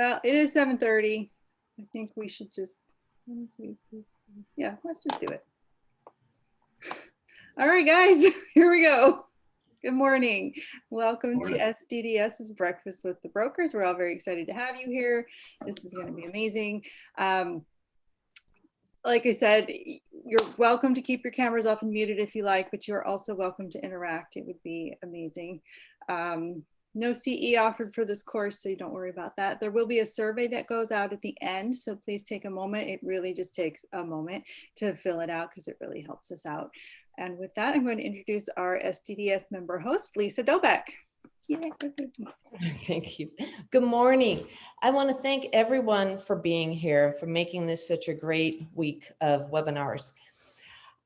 Well, it is 7:30. I think we should just, yeah, let's just do it. All right, guys, here we go. Good morning. Welcome to SDDS's Breakfast with the Brokers. We're all very excited to have you here. This is going to be amazing. Like I said, you're welcome to keep your cameras off and muted if you like, but you're also welcome to interact. It would be amazing. No CE offered for this course, so you don't worry about that. There will be a survey that goes out at the end, so please take a moment. It really just takes a moment to fill it out because it really helps us out. And with that, I'm going to introduce our SDDS member host, Lisa Dobeck. Yay. Thank you. Good morning. I want to thank everyone for being here, for making this such a great week of webinars.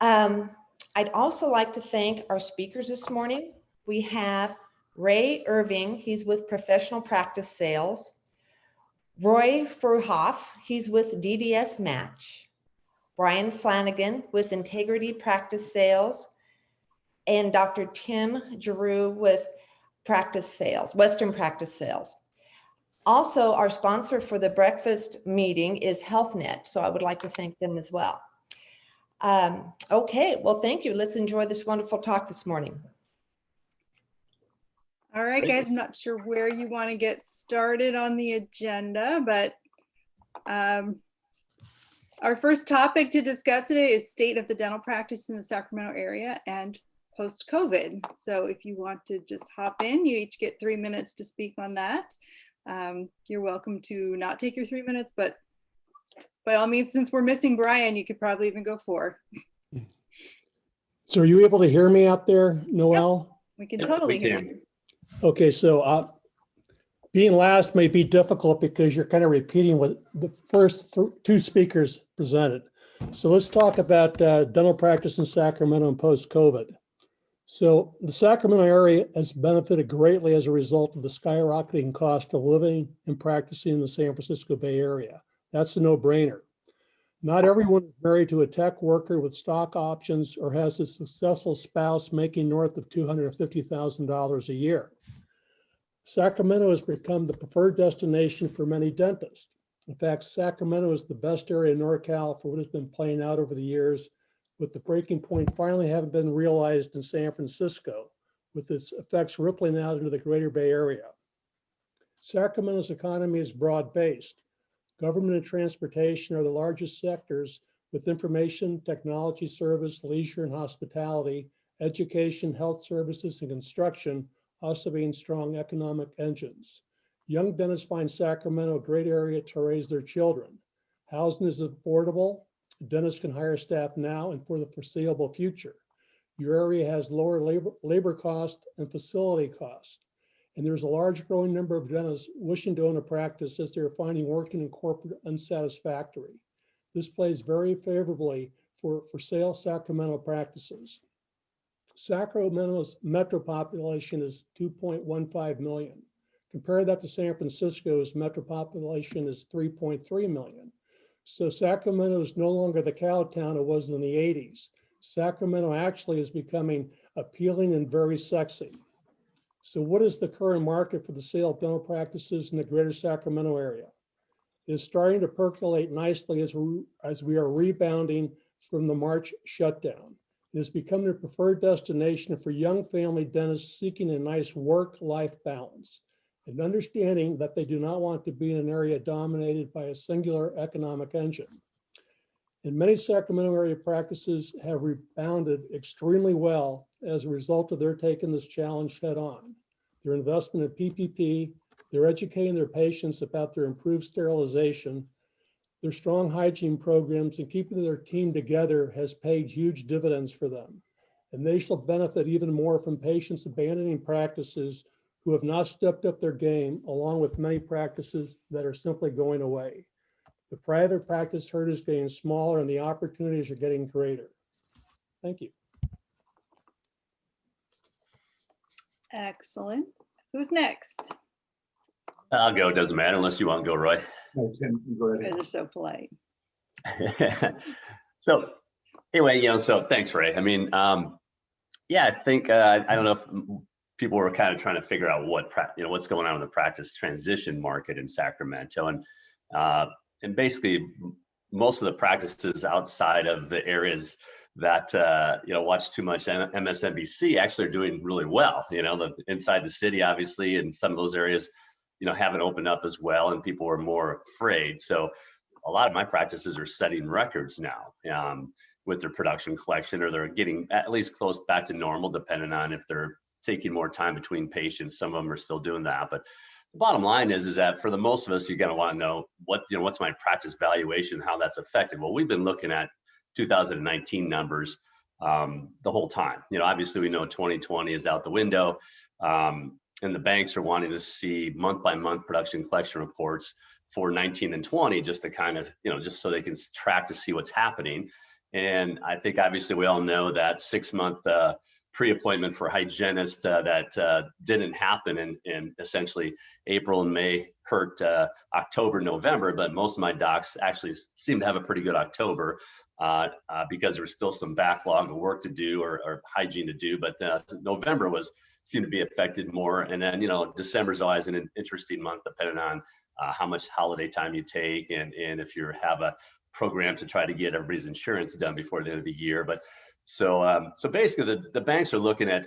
I'd also like to thank our speakers this morning. We have Ray Irving, he's with Professional Practice Sales. Roy Furhoff, he's with DDS Match. Brian Flanagan with Integrity Practice Sales. And Dr. Tim Giroux with Practice Sales, Western Practice Sales. Also, our sponsor for the breakfast meeting is HealthNet, so I would like to thank them as well. Okay, well, thank you. Let's enjoy this wonderful talk this morning. All right, guys, I'm not sure where you want to get started on the agenda, but our first topic to discuss today is state of the dental practice in the Sacramento area and post-COVID. So if you want to just hop in, you each get 3 minutes to speak on that. You're welcome to not take your 3 minutes, but by all means, since we're missing Brian, you could probably even go 4. So are you able to hear me out there, Noelle? Yep, we can totally hear you. Okay, so being last may be difficult because you're kind of repeating what the first 2 speakers presented. So let's talk about dental practice in Sacramento and post-COVID. So the Sacramento area has benefited greatly as a result of the skyrocketing cost of living and practicing in the San Francisco Bay Area. That's a no-brainer. Not everyone is married to a tech worker with stock options or has a successful spouse making north of $250,000 a year. Sacramento has become the preferred destination for many dentists. In fact, Sacramento is the best area in NorCal for what has been playing out over the years, with the breaking point finally having been realized in San Francisco, with its effects rippling out into the greater Bay Area. Sacramento's economy is broad-based. Government and transportation are the largest sectors, with information, technology service, leisure and hospitality, education, health services, and construction also being strong economic engines. Young dentists find Sacramento a great area to raise their children. Housing is affordable. Dentists can hire staff now and for the foreseeable future. Your area has lower labor cost and facility costs. And there's a large growing number of dentists wishing to own a practice as they're finding working in corporate unsatisfactory. This plays very favorably for sale Sacramento practices. Sacramento's metro population is 2.15 million. Compare that to San Francisco's metro population is 3.3 million. So Sacramento is no longer the cow town it was in the 80s. Sacramento actually is becoming appealing and very sexy. So what is the current market for the sale of dental practices in the greater Sacramento area? It is starting to percolate nicely as we are rebounding from the March shutdown. It has become the preferred destination for young family dentists seeking a nice work-life balance and understanding that they do not want to be in an area dominated by a singular economic engine. And many Sacramento area practices have rebounded extremely well as a result of their taking this challenge head on. Their investment in PPP, they're educating their patients about their improved sterilization, their strong hygiene programs, and keeping their team together has paid huge dividends for them. And they shall benefit even more from patients abandoning practices who have not stepped up their game, along with many practices that are simply going away. The private practice herd is getting smaller and the opportunities are getting greater. Thank you. Excellent. Who's next? I'll go, doesn't matter unless you want to go, Roy. No, Tim, you go You ahead. guys are so polite. So anyway, so thanks, Ray. I mean, yeah, I think, I don't know if people were kind of trying to figure out what's going on in the practice transition market in Sacramento. And basically most of the practices outside of the areas that watch too much MSNBC actually are doing really well. Inside the city, obviously, and some of those areas, haven't opened up as well, and people are more afraid. So a lot of my practices are setting records now with their production collection, or they're getting at least close back to normal, depending on if they're taking more time between patients. Some of them are still doing that, but the bottom line is that for the most of us, you're going to want to know what's my practice valuation, how that's affected. Well, we've been looking at 2019 numbers the whole time. Obviously we know 2020 is out the window, and the banks are wanting to see month by month production collection reports for 19 and 20, just to kind of, just so they can track to see what's happening. And I think obviously we all know that 6-month pre-appointment for hygienist that didn't happen in essentially April and May hurt October, November, but most of my docs actually seem to have a pretty good October because there's still some backlog of work to do or hygiene to do, but November seemed to be affected more. And then, December's always an interesting month depending on how much holiday time you take and if you have a program to try to get everybody's insurance done before the end of the year. But so basically the banks are looking at,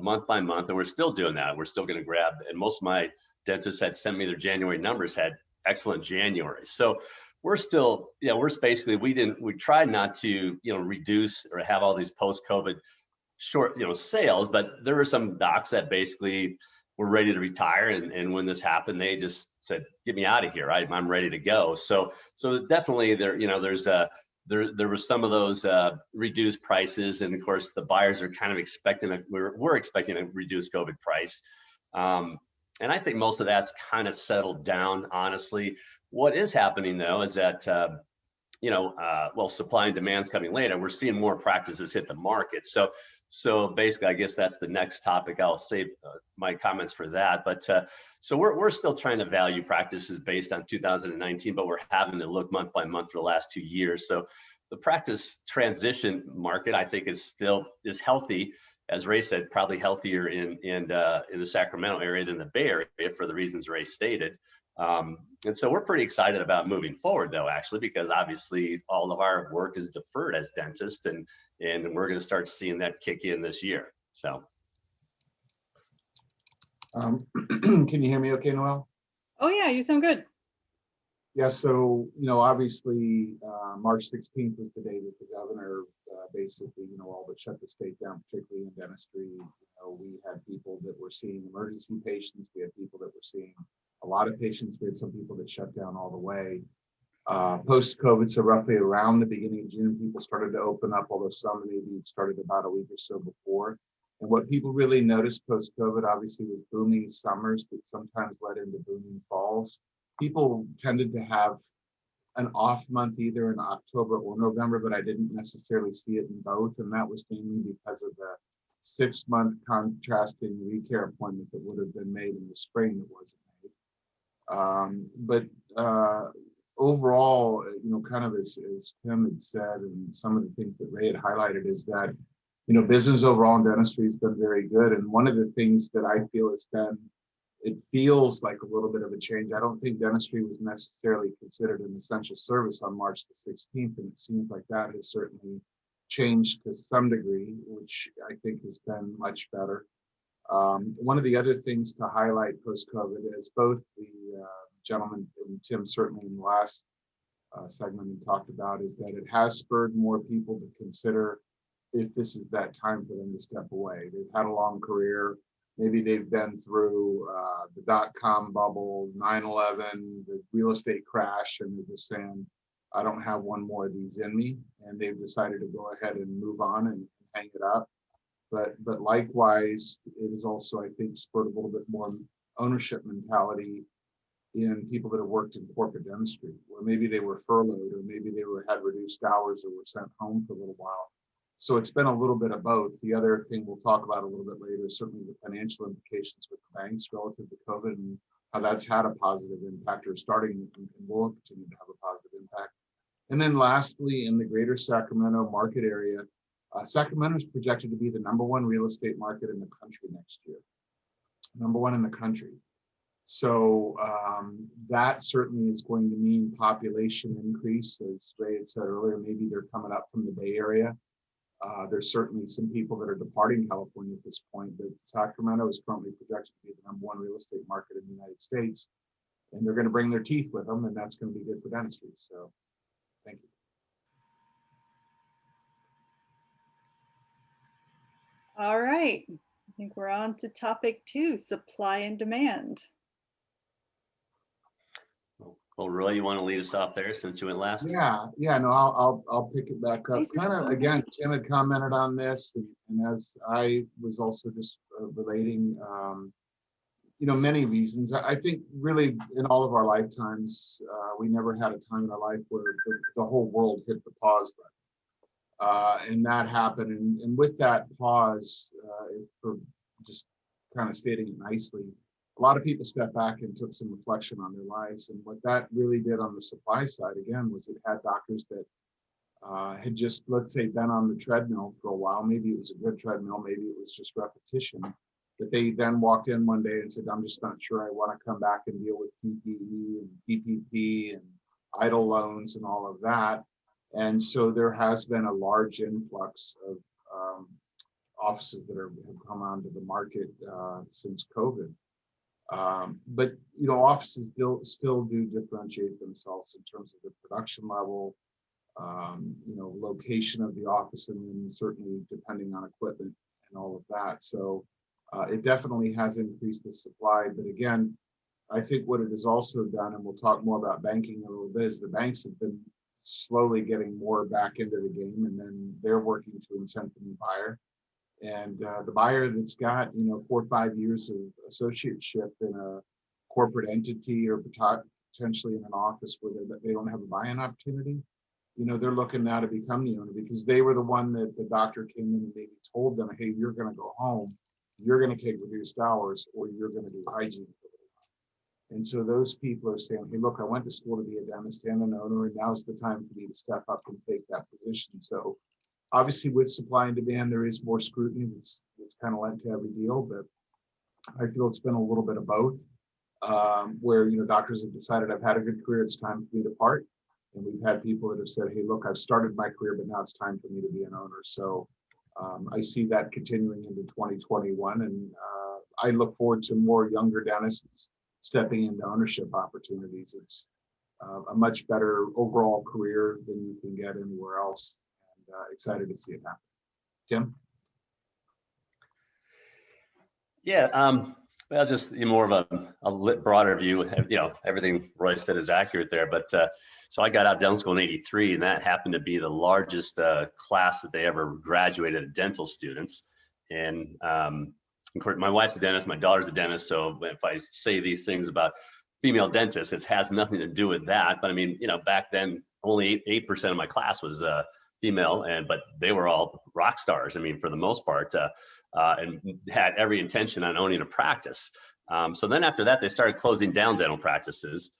month by month, and we're still doing that. We're still going to grab, and most of my dentists had sent me their January numbers, had excellent January. So we're still, we tried not to, reduce or have all these post-COVID short, sales, but there were some docs that basically were ready to retire. And when this happened, they just said, get me out of here. I'm ready to go. So definitely there was some of those reduced prices. And of course the buyers are kind of expecting, we're expecting a reduced COVID price. And I think most of that's kind of settled down, honestly. What is happening though, is that, supply and demand's coming later. We're seeing more practices hit the market. So basically, I guess that's the next topic. I'll save my comments for that. But so we're still trying to value practices based on 2019, but we're having to look month by month for the last 2 years. So the practice transition market, I think, is healthy. As Ray said, probably healthier in the Sacramento area than the Bay Area for the reasons Ray stated. And so we're pretty excited about moving forward, though, actually, because obviously all of our work is deferred as dentists, and we're going to start seeing that kick in this year. So, can you hear me okay, Noel? Oh yeah, you sound good. Yeah, so, obviously March 16th was the day that the governor basically, all but shut the state down, particularly in dentistry. We had people that were seeing emergency patients. We had people that were seeing a lot of patients. We had some people that shut down all the way. Post-COVID, so roughly around the beginning of June, people started to open up, although some maybe it started about a week or so before. And what people really noticed post-COVID, obviously, was booming summers that sometimes led into booming falls. People tended to have an off month either in October or November, but I didn't necessarily see it in both. And that was mainly because of the 6-month contrasting recare appointment that would have been made in the spring that wasn't made. But overall, kind of as Tim had said, and some of the things that Ray had highlighted is that, business overall in dentistry has been very good. And one of the things that I feel it feels like a little bit of a change. I don't think dentistry was necessarily considered an essential service on March the 16th. And it seems like that has certainly changed to some degree, which I think has been much better. One of the other things to highlight post-COVID, as both the gentleman and Tim certainly in the last segment we talked about, is that it has spurred more people to consider if this is that time for them to step away. They've had a long career. Maybe they've been through the dot-com bubble, 9/11, the real estate crash, and they're just saying, I don't have one more of these in me. And they've decided to go ahead and move on and hang it up. But likewise, it is also, I think, spurred a little bit more ownership mentality in people that have worked in corporate dentistry, where maybe they were furloughed, or maybe they had reduced hours, or were sent home for a little while. So it's been a little bit of both. The other thing we'll talk about a little bit later is certainly the financial implications with the banks relative to COVID and how that's had a positive impact, or starting and will continue to have a positive impact. And then lastly, in the greater Sacramento market area, Sacramento is projected to be the #1 real estate market in the country next year. #1 in the country. So that certainly is going to mean population increase. As Ray had said earlier, maybe they're coming up from the Bay Area. There's certainly some people that are departing California at this point, but Sacramento is currently projected to be the #1 real estate market in the United States. And they're going to bring their teeth with them, and that's going to be good for dentistry. So thank you. All right. I think we're on to topic 2, supply and demand. Well, Roy, you want to lead us off there since you went last? No, I'll pick it back up. These are Kind so of, again, nice. Tim had commented on this, and as I was also just relating, many reasons. I think really in all of our lifetimes, we never had a time in our life where the whole world hit the pause button. And that happened. And with that pause, for just kind of stating it nicely, a lot of people stepped back and took some reflection on their lives. And what that really did on the supply side, again, was it had doctors that had just, let's say, been on the treadmill for a while. Maybe it was a good treadmill, maybe it was just repetition. That they then walked in one day and said, I'm just not sure I want to come back and deal with PPE and PPP and idle loans and all of that. And so there has been a large influx of offices that have come onto the market since COVID. But offices still do differentiate themselves in terms of the production level, location of the office, and then certainly depending on equipment and all of that. So it definitely has increased the supply. But again, I think what it has also done, and we'll talk more about banking in a little bit, is the banks have been slowly getting more back into the game, and then they're working to incent the new buyer. And the buyer that's got 4 or 5 years of associateship in a corporate entity or potentially in an office where they don't have a buy-in opportunity, they're looking now to become the owner because they were the one that the doctor came in and maybe told them, hey, you're going to go home, you're going to take reduced hours, or you're going to do hygiene. And so those people are saying, hey, look, I went to school to be a dentist and an owner, and now's the time for me to step up and take that position. So obviously with supply and demand, there is more scrutiny that's kind of led to every deal, but I feel it's been a little bit of both, where, doctors have decided I've had a good career, it's time for me to part. And we've had people that have said, hey, look, I've started my career, but now it's time for me to be an owner. So I see that continuing into 2021. And I look forward to more younger dentists stepping into ownership opportunities. It's a much better overall career than you can get anywhere else. And excited to see it happen. Tim? Yeah, well, just more of a broader view. Everything Roy said is accurate there. But so I got out of dental school in '83, and that happened to be the largest class that they ever graduated of dental students. And of course, my wife's a dentist, my daughter's a dentist. So if I say these things about female dentists, it has nothing to do with that. But I mean, back then, only 8% of my class was female, but they were all rock stars. I mean, for the most part, and had every intention on owning a practice. So then after that, they started closing down dental practices.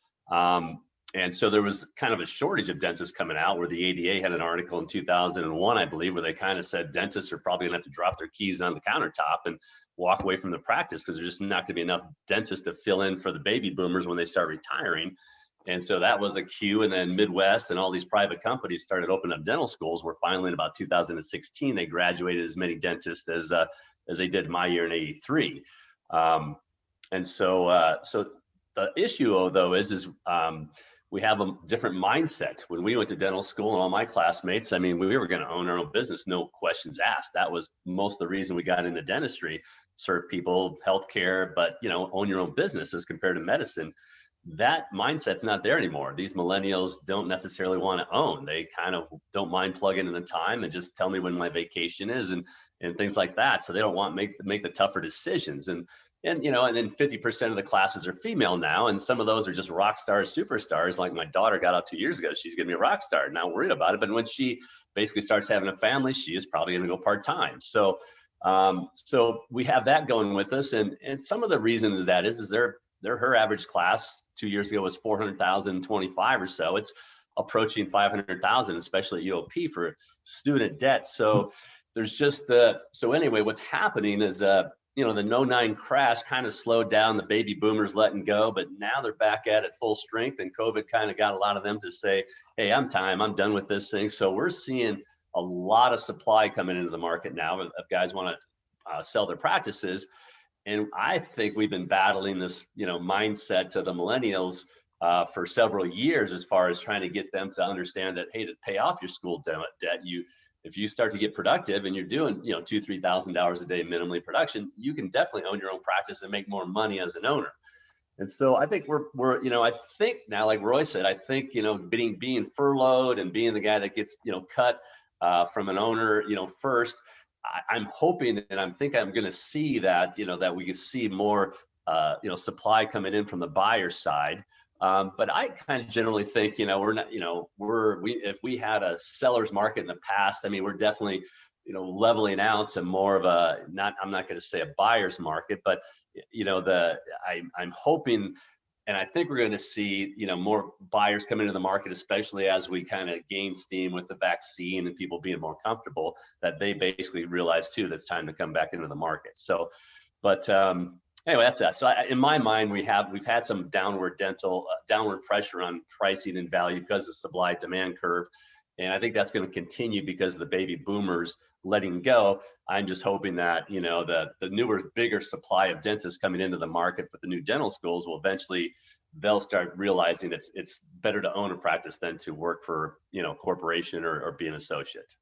And so there was kind of a shortage of dentists coming out, where the ADA had an article in 2001, I believe, where they kind of said dentists are probably gonna have to drop their keys on the countertop and walk away from the practice because there's just not gonna be enough dentists to fill in for the baby boomers when they start retiring. And so that was a cue. And then Midwest and all these private companies started opening up dental schools, where finally in about 2016, they graduated as many dentists as they did my year in '83. And so the issue though is we have a different mindset. When we went to dental school, and all my classmates, I mean, we were going to own our own business, no questions asked. That was most of the reason we got into dentistry, serve people healthcare, but own your own business as compared to medicine. That mindset's not there anymore. These millennials don't necessarily want to own. They kind of don't mind plugging in the time and just tell me when my vacation is and things like that. So they don't want to make the tougher decisions. And then 50% of the classes are female now, and some of those are just rock stars, superstars. Like my daughter got out 2 years ago. She's gonna be a rock star. Not worried about it. But when she basically starts having a family, she is probably gonna go part-time. So we have that going with us. And some of the reason of that is her average class 2 years ago was 400,025 or so. It's approaching 500,000, especially at UOP for student debt. So there's just so anyway, what's happening is, you know, the '09 crash kind of slowed down the baby boomers letting go, but now they're back at it full strength, and COVID kind of got a lot of them to say, hey, I'm done with this thing. So we're seeing a lot of supply coming into the market now if guys want to sell their practices. And I think we've been battling this, you know, mindset to the millennials for several years, as far as trying to get them to understand that, hey, to pay off your school debt, if you start to get productive and you're doing, you know, $2,000-3,000 a day minimally production, you can definitely own your own practice and make more money as an owner. And so I think we're, you know, I think now, like Roy said, I think, you know, being furloughed and being the guy that gets, you know, cut from an owner, you know, first, I'm hoping, and I'm going to see that, you know, that we can see more, you know, supply coming in from the buyer side. But I kind of generally think, you know, we're not, you know, if we had a seller's market in the past, I mean, we're definitely, you know, leveling out to more of I'm not going to say a buyer's market, but, you know, I'm hoping, and I think we're going to see, you know, more buyers come into the market, especially as we kind of gain steam with the vaccine and people being more comfortable, that they basically realize too, that it's time to come back into the market. So, but, anyway, that's that. So in my mind, we've had some downward pressure on pricing and value because of the supply demand curve. And I think that's going to continue because of the baby boomers letting go. I'm just hoping that, you know, the newer, bigger supply of dentists coming into the market with the new dental schools will eventually, they'll start realizing it's better to own a practice than to work for, you know, corporation or be an associate.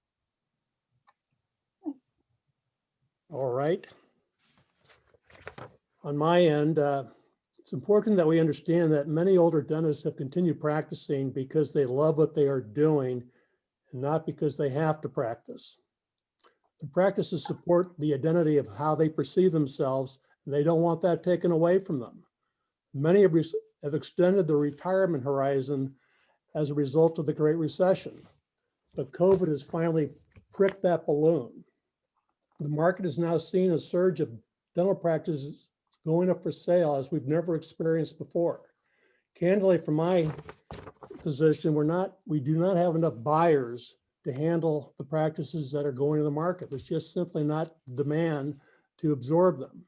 All right. On my end, it's important that we understand that many older dentists have continued practicing because they love what they are doing and not because they have to practice. The practices support the identity of how they perceive themselves, and they don't want that taken away from them. Many have extended their retirement horizon as a result of the Great Recession, but COVID has finally pricked that balloon. The market has now seen a surge of dental practices going up for sale as we've never experienced before. Candidly, from my position, we do not have enough buyers to handle the practices that are going to the market. There's just simply not demand to absorb them.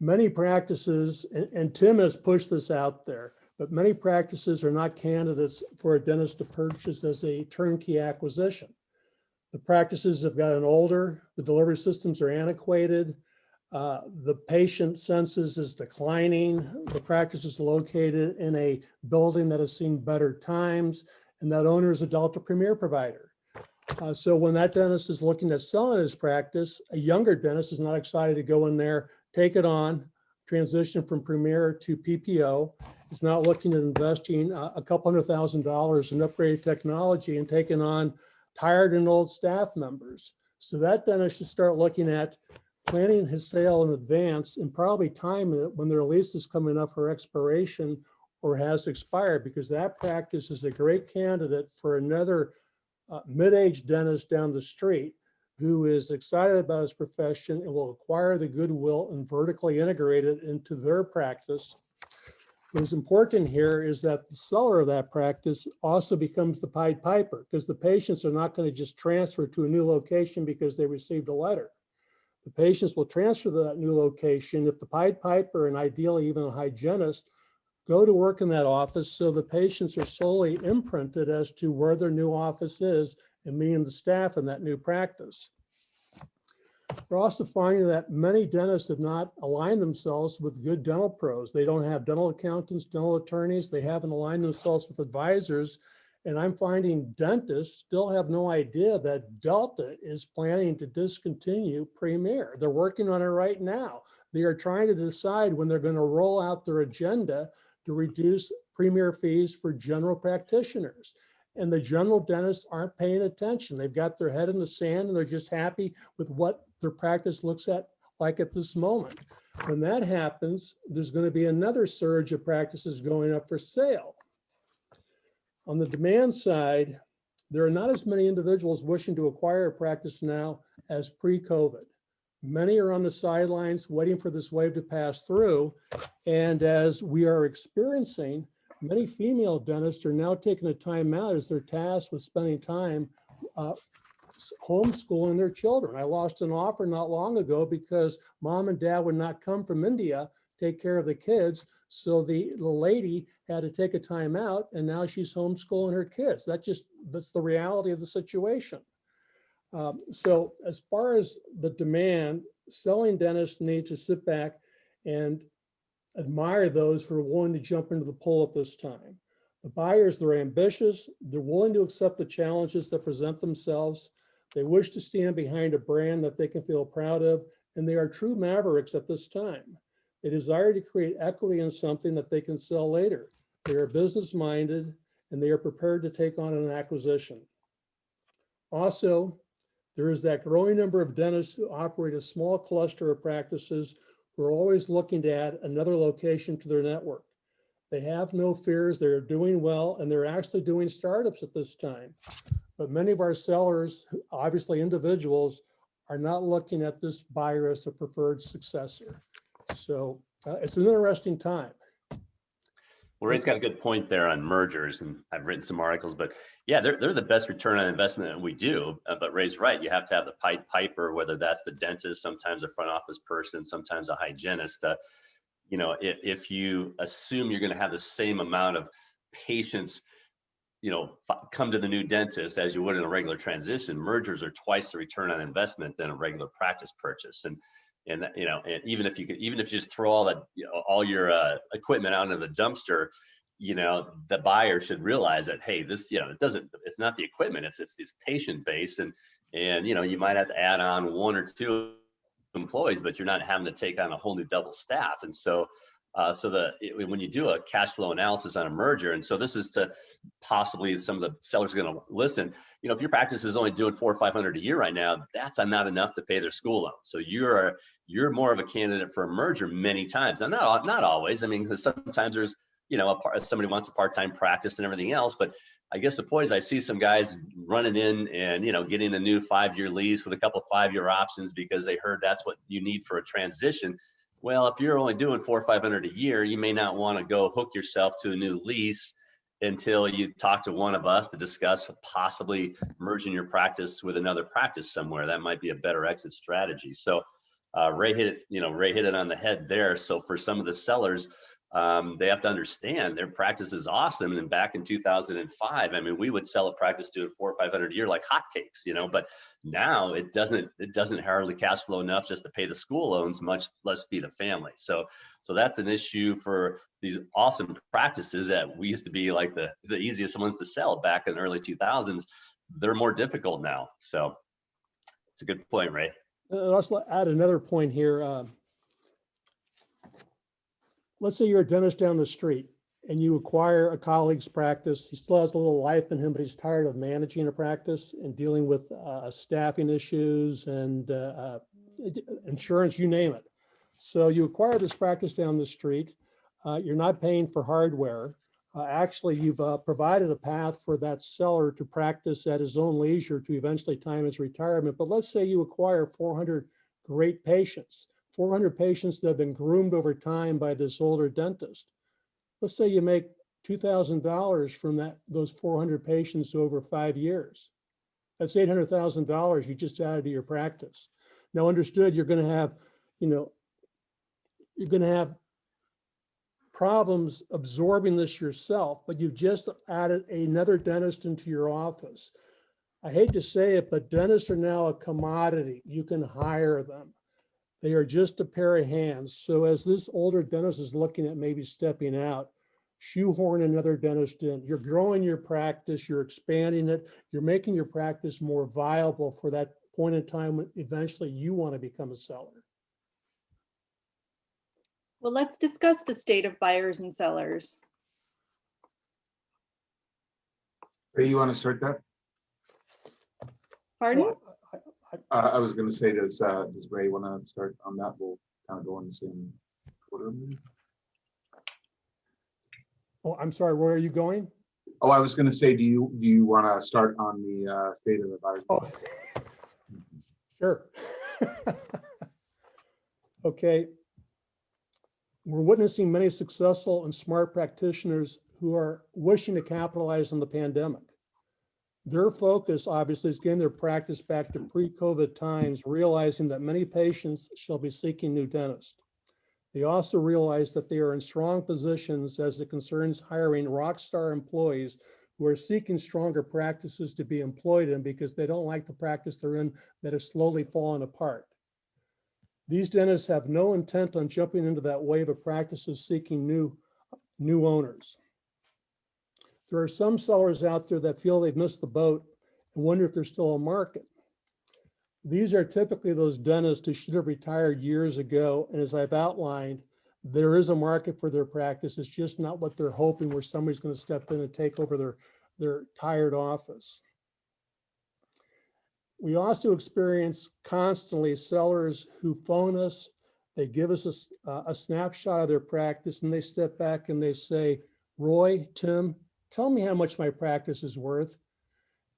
Many practices, and Tim has pushed this out there, but many practices are not candidates for a dentist to purchase as a turnkey acquisition. The practices have gotten older, the delivery systems are antiquated, the patient census is declining, the practice is located in a building that has seen better times, and that owner is a Delta Premier provider. So when that dentist is looking at selling his practice, a younger dentist is not excited to go in there, take it on, transition from Premier to PPO, is not looking at investing a couple $100,000 in upgraded technology and taking on tired and old staff members. So that dentist should start looking at planning his sale in advance and probably time it when their lease is coming up for expiration or has expired, because that practice is a great candidate for another mid-aged dentist down the street who is excited about his profession and will acquire the goodwill and vertically integrate it into their practice. What's important here is that the seller of that practice also becomes the Pied Piper, because the patients are not going to just transfer to a new location because they received a letter. The patients will transfer to that new location if the Pied Piper, and ideally even a hygienist, go to work in that office, so the patients are solely imprinted as to where their new office is and meeting the staff in that new practice. We're also finding that many dentists have not aligned themselves with good dental pros. They don't have dental accountants, dental attorneys. They haven't aligned themselves with advisors. And I'm finding dentists still have no idea that Delta is planning to discontinue Premier. They're working on it right now. They are trying to decide when they're going to roll out their agenda to reduce Premier fees for general practitioners. And the general dentists aren't paying attention. They've got their head in the sand and they're just happy with what their practice looks like at this moment. When that happens, there's going to be another surge of practices going up for sale. On the demand side, there are not as many individuals wishing to acquire a practice now as pre-COVID. Many are on the sidelines waiting for this wave to pass through. And as we are experiencing, many female dentists are now taking a time out as they're tasked with spending time homeschooling their children. I lost an offer not long ago because mom and dad would not come from India, take care of the kids. So the lady had to take a time out, and now she's homeschooling her kids. That's the reality of the situation. So as far as the demand, selling dentists need to sit back and admire those who are willing to jump into the pool at this time. The buyers, they're ambitious, they're willing to accept the challenges that present themselves. They wish to stand behind a brand that they can feel proud of, and they are true mavericks at this time. They desire to create equity in something that they can sell later. They are business-minded, and they are prepared to take on an acquisition. Also, there is that growing number of dentists who operate a small cluster of practices who are always looking to add another location to their network. They have no fears, they're doing well, and they're actually doing startups at this time. But many of our sellers, obviously individuals, are not looking at this buyer as a preferred successor. So it's an interesting time. Well, Ray's got a good point there on mergers, and I've written some articles, but yeah, they're the best return on investment that we do. But Ray's right, you have to have the Pied Piper, whether that's the dentist, sometimes a front office person, sometimes a hygienist. You know, if you assume you're going to have the same amount of patients, you know, come to the new dentist as you would in a regular transition, mergers are twice the return on investment than a regular practice purchase. And you know, and even if you just throw all that, you know, all your equipment out into the dumpster, you know, the buyer should realize that, hey, this, you know, it's not the equipment, it's this patient base, and you know, you might have to add on 1 or 2 employees, but you're not having to take on a whole new double staff. And so when you do a cash flow analysis on a merger, and so this is to possibly some of the sellers are going to listen, you know, if your practice is only doing $400 or $500 a year right now, that's not enough to pay their school loan. So you're more of a candidate for a merger many times. Now, not always. I mean, because sometimes there's, you know, somebody wants a part-time practice and everything else, but I guess the point is I see some guys running in and, you know, getting a new 5-year lease with a couple 5-year options because they heard that's what you need for a transition. Well, if you're only doing $400 or $500 a year, you may not want to go hook yourself to a new lease until you talk to one of us to discuss possibly merging your practice with another practice somewhere. That might be a better exit strategy. So Ray hit it on the head there. So for some of the sellers, they have to understand their practice is awesome. And back in 2005, I mean, we would sell a practice doing $400 or $500 a year like hotcakes, you know, but now it doesn't hardly cash flow enough just to pay the school loans, much less feed a family. So that's an issue for these awesome practices that we used to be like the easiest ones to sell back in the early 2000s. They're more difficult now. So it's a good point, Ray. Let's add another point here. Let's say you're a dentist down the street and you acquire a colleague's practice. He still has a little life in him, but he's tired of managing a practice and dealing with staffing issues and insurance, you name it. So you acquire this practice down the street. You're not paying for hardware. Actually, you've provided a path for that seller to practice at his own leisure to eventually time his retirement. But let's say you acquire 400 great patients. 400 patients that have been groomed over time by this older dentist. Let's say you make $2,000 from those 400 patients over 5 years. That's $800,000 you just added to your practice. Now, understood, you're going to have, you're going to have problems absorbing this yourself, but you've just added another dentist into your office. I hate to say it, but dentists are now a commodity. You can hire them. They are just a pair of hands. So as this older dentist is looking at maybe stepping out, shoehorn another dentist in. You're growing your practice, you're expanding it, you're making your practice more viable for that point in time when eventually you want to become a seller. Well, let's discuss the state of buyers and sellers. Ray, you want to start that? Pardon? Well, I was going to say, does Ray want to start on that? We'll kind of go in the same order. Oh, I'm sorry, where are you going? Oh, I was going to say, do you want to start on the state of the buyers? Oh, sure. Okay. We're witnessing many successful and smart practitioners who are wishing to capitalize on the pandemic. Their focus obviously is getting their practice back to pre-COVID times, realizing that many patients shall be seeking new dentists. They also realize that they are in strong positions as it concerns hiring rock star employees who are seeking stronger practices to be employed in because they don't like the practice they're in that is slowly falling apart. These dentists have no intent on jumping into that wave of practices seeking new owners. There are some sellers out there that feel they've missed the boat and wonder if there's still a market. These are typically those dentists who should have retired years ago. And as I've outlined, there is a market for their practice. It's just not what they're hoping, where somebody's going to step in and take over their tired office. We also experience constantly sellers who phone us. They give us a snapshot of their practice and they step back and they say, Roy, Tim, tell me how much my practice is worth.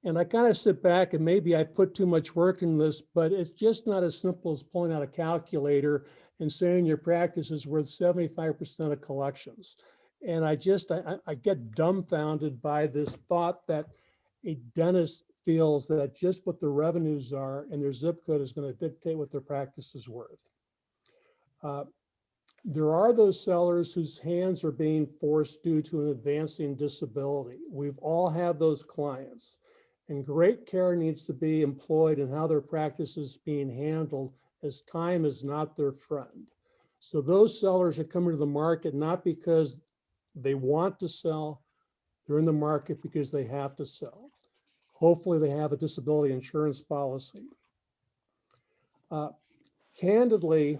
And I kind of sit back and maybe I put too much work in this, but it's just not as simple as pulling out a calculator and saying your practice is worth 75% of collections. And I get dumbfounded by this thought that a dentist feels that just what the revenues are and their zip code is going to dictate what their practice is worth. There are those sellers whose hands are being forced due to an advancing disability. We've all had those clients. And great care needs to be employed in how their practice is being handled, as time is not their friend. So those sellers are coming to the market not because they want to sell, they're in the market because they have to sell. Hopefully they have a disability insurance policy. Candidly,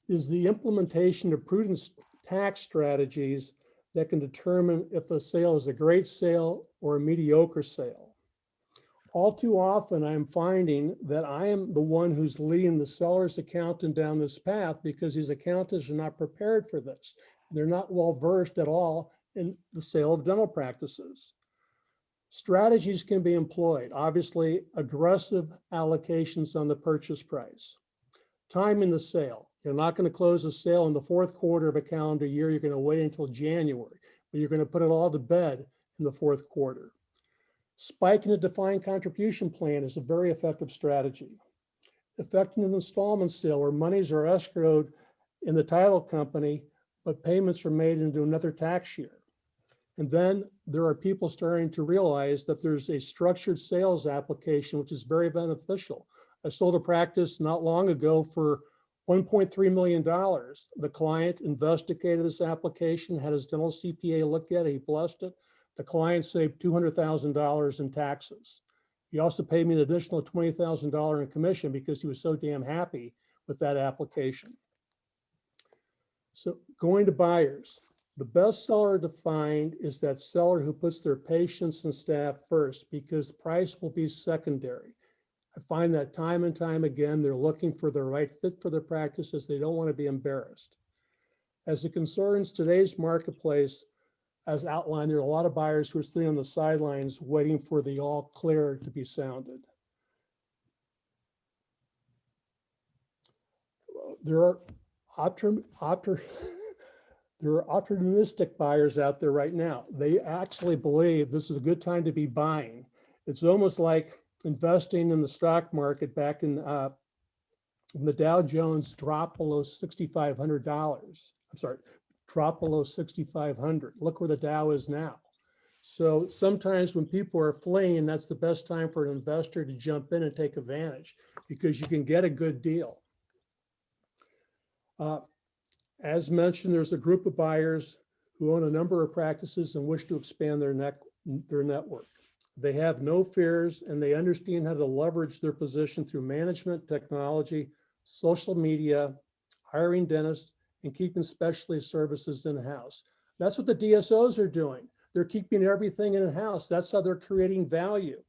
is the implementation of prudent tax strategies that can determine if a sale is a great sale or a mediocre sale. All too often, I'm finding that I am the one who's leading the seller's accountant down this path because these accountants are not prepared for this. They're not well versed at all in the sale of dental practices. Strategies can be employed. Obviously, aggressive allocations on the purchase price. Time in the sale. You're not going to close a sale in the fourth quarter of a calendar year. You're going to wait until January, but you're going to put it all to bed in the fourth quarter. Spiking a defined contribution plan is a very effective strategy. Effecting an installment sale where monies are escrowed in the title company, but payments are made into another tax year. And then there are people starting to realize that there's a structured sales application, which is very beneficial. I sold a practice not long ago for $1.3 million. The client investigated this application, had his dental CPA look at it, he blessed it. The client saved $200,000 in taxes. He also paid me an additional $20,000 in commission because he was so damn happy with that application. So going to buyers, the best seller to find is that seller who puts their patients and staff first, because price will be secondary. I find that time and time again, they're looking for the right fit for their practices. They don't want to be embarrassed. As it concerns today's marketplace, as outlined, there are a lot of buyers who are sitting on the sidelines waiting for the all clear to be sounded. There are opportunistic buyers out there right now. They actually believe this is a good time to be buying. It's almost like investing in the stock market back in the Dow Jones dropped below $6,500. I'm sorry, dropped below 6,500. Look where the Dow is now. So sometimes when people are fleeing, that's the best time for an investor to jump in and take advantage because you can get a good deal. As mentioned, there's a group of buyers who own a number of practices and wish to expand their network. They have no fears and they understand how to leverage their position through management, technology, social media, hiring dentists, and keeping specialty services in-house. That's what the DSOs are doing. They're keeping everything in-house. That's how they're creating value.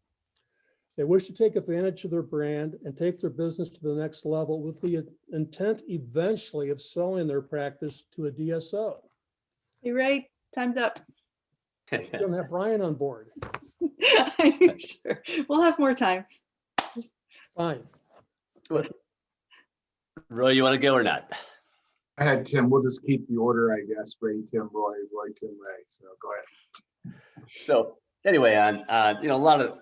They wish to take advantage of their brand and take their business to the next level with the intent eventually of selling their practice to a DSO. You're right. Time's up. You don't have Brian on board. I'm sure. We'll have more time. Fine. Roy, you want to go or not? I had Tim. We'll just keep the order, I guess. Ray, Tim, Roy, Roy, Tim, Ray. So go ahead. So anyway, you know, a lot of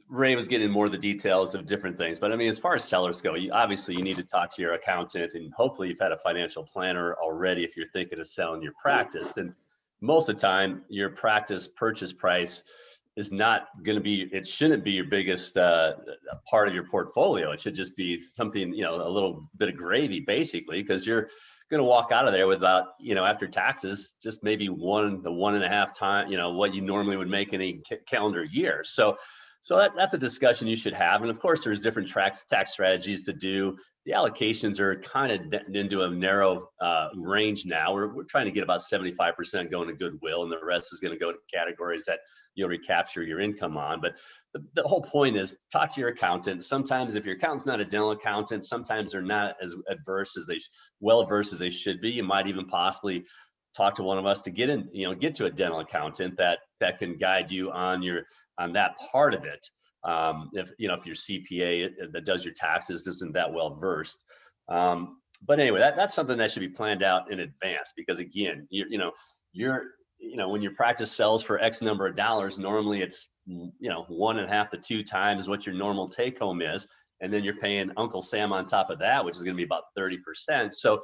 Ray was getting more of the details of different things, but I mean, as far as sellers go, obviously you need to talk to your accountant, and hopefully you've had a financial planner already if you're thinking of selling your practice. And most of the time, your practice purchase price is not going to be, it shouldn't be your biggest part of your portfolio. It should just be something, you know, a little bit of gravy basically, because you're going to walk out of there with about, you know, after taxes, just maybe 1 to 1.5 times, you know, what you normally would make in a calendar year. So that's a discussion you should have. And of course, there's different tax strategies to do. The allocations are kind of into a narrow range now. We're trying to get about 75% going to goodwill, and the rest is going to go to categories that you'll recapture your income on. But the whole point is talk to your accountant. Sometimes if your accountant's not a dental accountant, sometimes they're not as well versed as they should be. You might even possibly talk to one of us to get to a dental accountant that can guide you on that part of it. If your CPA that does your taxes isn't that well versed. But anyway, that's something that should be planned out in advance, because again, when your practice sells for X number of dollars, normally it's 1.5 to 2 times what your normal take home is. And then you're paying Uncle Sam on top of that, which is going to be about 30%. So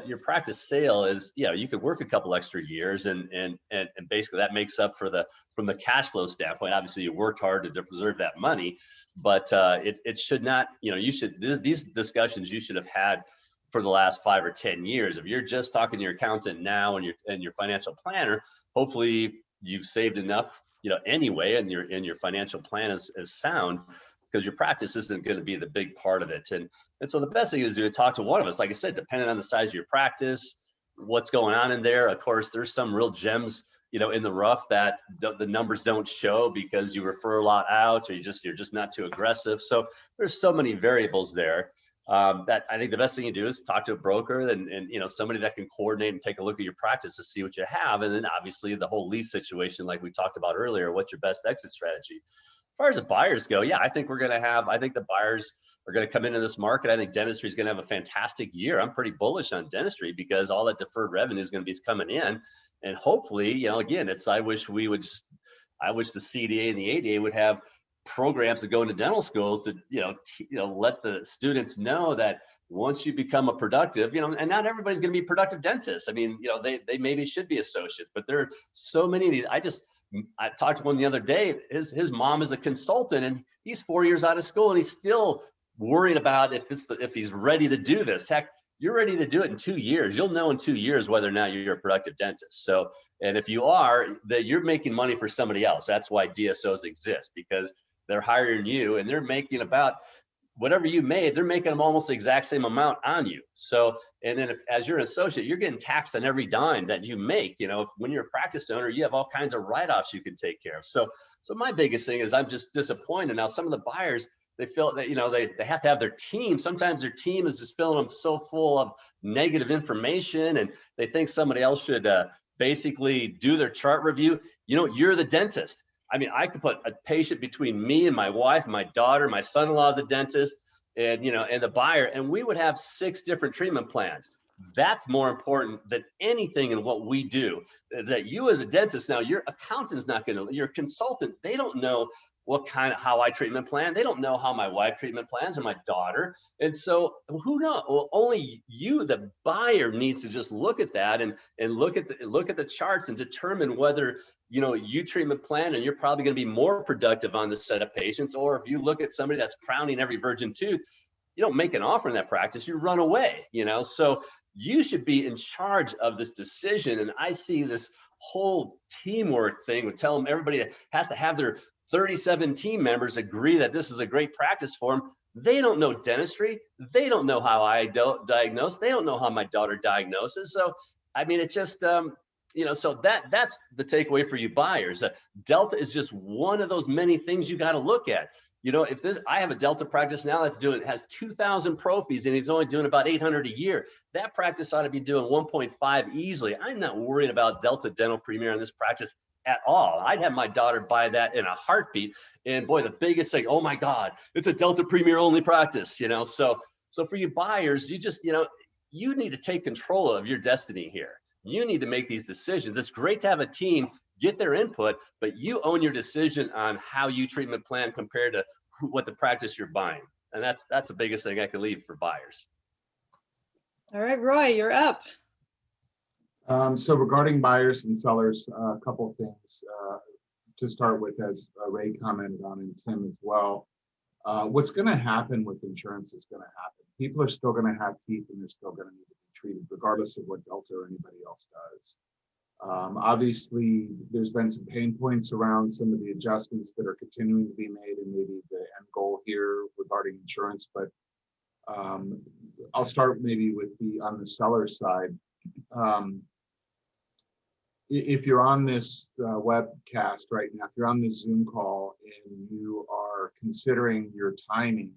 your practice sale is, you could work a couple extra years and basically that makes up from the cash flow standpoint. Obviously you worked hard to deserve that money, but it should not, these discussions you should have had for the last 5 or 10 years. If you're just talking to your accountant now and your financial planner, hopefully you've saved enough, anyway, and your financial plan is sound, because your practice isn't going to be the big part of it. And so the best thing is to talk to one of us. Like I said, depending on the size of your practice, what's going on in there. Of course, there's some real gems, in the rough that the numbers don't show because you refer a lot out, or you're just not too aggressive. So there's so many variables there. That I think the best thing you do is talk to a broker and somebody that can coordinate and take a look at your practice to see what you have. And then obviously the whole lease situation, like we talked about earlier, what's your best exit strategy? As far as the buyers go, I think the buyers are going to come into this market. I think dentistry is going to have a fantastic year. I'm pretty bullish on dentistry because all that deferred revenue is going to be coming in. And hopefully, again, I wish the CDA and the ADA would have programs that go into dental schools to, let the students know that once you become a productive, and not everybody's going to be productive dentists. I mean, they maybe should be associates, but there are so many of these. I talked to one the other day. His mom is a consultant and he's 4 years out of school and he's still worried about if he's ready to do this. Heck, you're ready to do it in 2 years. You'll know in 2 years whether or not you're a productive dentist. So, and if you are, that you're making money for somebody else. That's why DSOs exist, because they're hiring you and they're making about whatever you made, they're making them almost the exact same amount on you. So, and then as you're an associate, you're getting taxed on every dime that you make. When you're a practice owner, you have all kinds of write-offs you can take care of. So my biggest thing is I'm just disappointed. Now, some of the buyers, they feel that, they have to have their team. Sometimes their team is just filling them so full of negative information and they think somebody else should basically do their chart review. You're the dentist. I mean, I could put a patient between me and my wife, my daughter, my son-in-law is a dentist, and and the buyer, and we would have 6 different treatment plans. That's more important than anything in what we do. Is that you as a dentist, now your accountant's not going to, your consultant, they don't know how I treatment plan. They don't know how my wife treatment plans or my daughter. And so who knows? Well, only you, the buyer, needs to just look at that and look at the charts and determine whether, you treatment plan and you're probably going to be more productive on this set of patients. Or if you look at somebody that's crowning every virgin tooth, you don't make an offer in that practice, you run away, so you should be in charge of this decision. And I see this whole teamwork thing would tell them everybody has to have their 37 team members agree that this is a great practice for them. They don't know dentistry. They don't know how I diagnose. They don't know how my daughter diagnoses. So, I mean, it's just, so that's the takeaway for you buyers. Delta is just one of those many things you got to look at. I have a Delta practice now has 2,000 profies and he's only doing about 800 a year. That practice ought to be doing 1.5 easily. I'm not worried about Delta Dental Premier in this practice at all. I'd have my daughter buy that in a heartbeat. And boy, the biggest thing, oh my God, it's a Delta Premier only practice, So for you buyers, you just, you need to take control of your destiny here. You need to make these decisions. It's great to have a team get their input, but you own your decision on how you treatment plan compared to what the practice you're buying. And that's the biggest thing I can leave for buyers. All right, Roy, you're up. So regarding buyers and sellers, a couple of things to start with, as Ray commented on, and Tim as well. What's going to happen with insurance is going to happen. People are still going to have teeth, and they're still going to need to be treated, regardless of what Delta or anybody else does. Obviously, there's been some pain points around some of the adjustments that are continuing to be made, and maybe the end goal here regarding insurance. But I'll start maybe with on the seller side. If you're on this webcast right now, if you're on this Zoom call and you are considering your timing,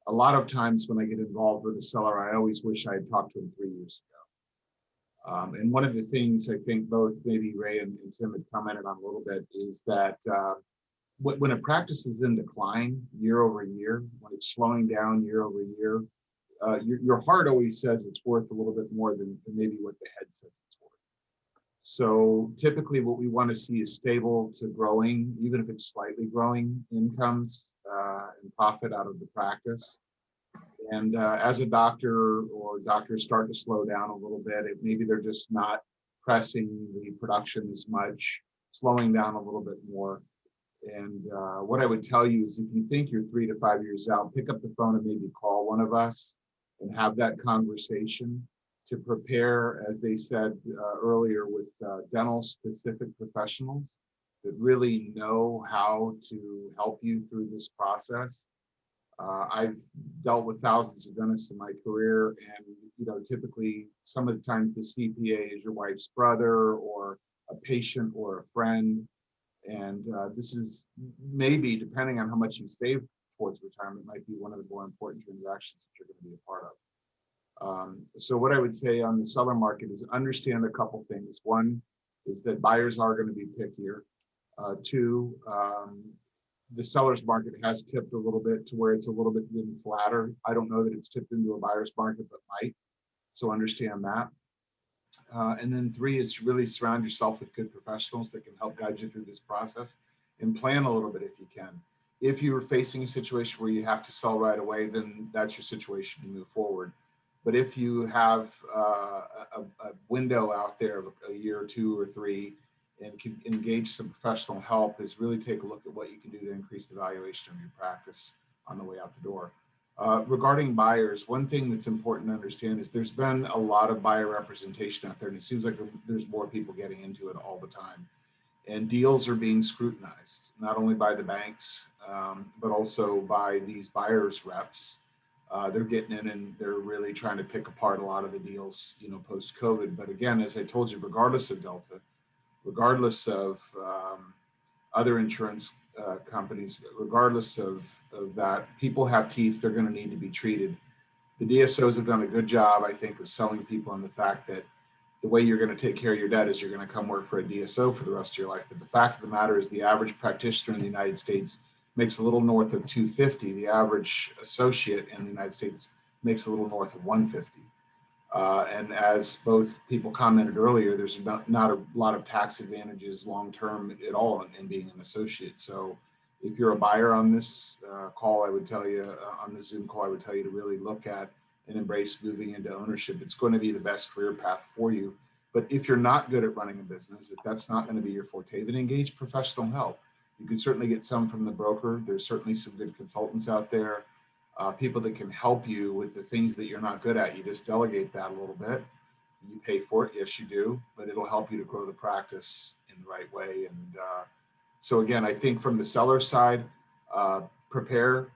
a lot of times when I get involved with a seller, I always wish I had talked to him 3 years ago. And one of the things I think both maybe Ray and Tim had commented on a little bit is that when a practice is in decline year over year, when it's slowing down year over year, your heart always says it's worth a little bit more than maybe what the head says it's worth. So typically what we want to see is stable to growing, even if it's slightly growing incomes and profit out of the practice. And as a doctor or doctors start to slow down a little bit, maybe they're just not pressing the production as much, slowing down a little bit more. And what I would tell you is if you think you're 3 to 5 years out, pick up the phone and maybe call one of us and have that conversation to prepare, as they said earlier, with dental specific professionals that really know how to help you through this process. I've dealt with thousands of dentists in my career, and typically some of the times the CPA is your wife's brother or a patient or a friend. And this is maybe, depending on how much you save towards retirement, might be one of the more important transactions that you're going to be a part of. So what I would say on the seller market is understand a couple things. One is that buyers are going to be pickier. Two, the seller's market has tipped a little bit to where it's a little bit flatter. I don't know that it's tipped into a buyer's market, but might. So understand that. And then three is really surround yourself with good professionals that can help guide you through this process and plan a little bit if you can. If you're facing a situation where you have to sell right away, then that's your situation to move forward. But if you have a window out there of a year or 2 or 3 and can engage some professional help, is really take a look at what you can do to increase the valuation of your practice on the way out the door. Regarding buyers, one thing that's important to understand is there's been a lot of buyer representation out there, and it seems like there's more people getting into it all the time. And deals are being scrutinized, not only by the banks, but also by these buyers reps. They're getting in and they're really trying to pick apart a lot of the deals, post-COVID. But again, as I told you, regardless of Delta, regardless of other insurance companies, regardless of that, people have teeth, they're going to need to be treated. The DSOs have done a good job, I think, of selling people on the fact that the way you're going to take care of your debt is you're going to come work for a DSO for the rest of your life. But the fact of the matter is the average practitioner in the United States makes a little north of $250. The average associate in the United States makes a little north of $150. And as both people commented earlier, there's not a lot of tax advantages long-term at all in being an associate. So if you're a buyer on this call, I would tell you, on the Zoom call, I would tell you to really look at and embrace moving into ownership. It's going to be the best career path for you. But if you're not good at running a business, if that's not going to be your forte, then engage professional help. You can certainly get some from the broker. There's certainly some good consultants out there, people that can help you with the things that you're not good at. You just delegate that a little bit. You pay for it, yes you do, but it'll help you to grow the practice in the right way. And so again, I think from the seller side, prepare,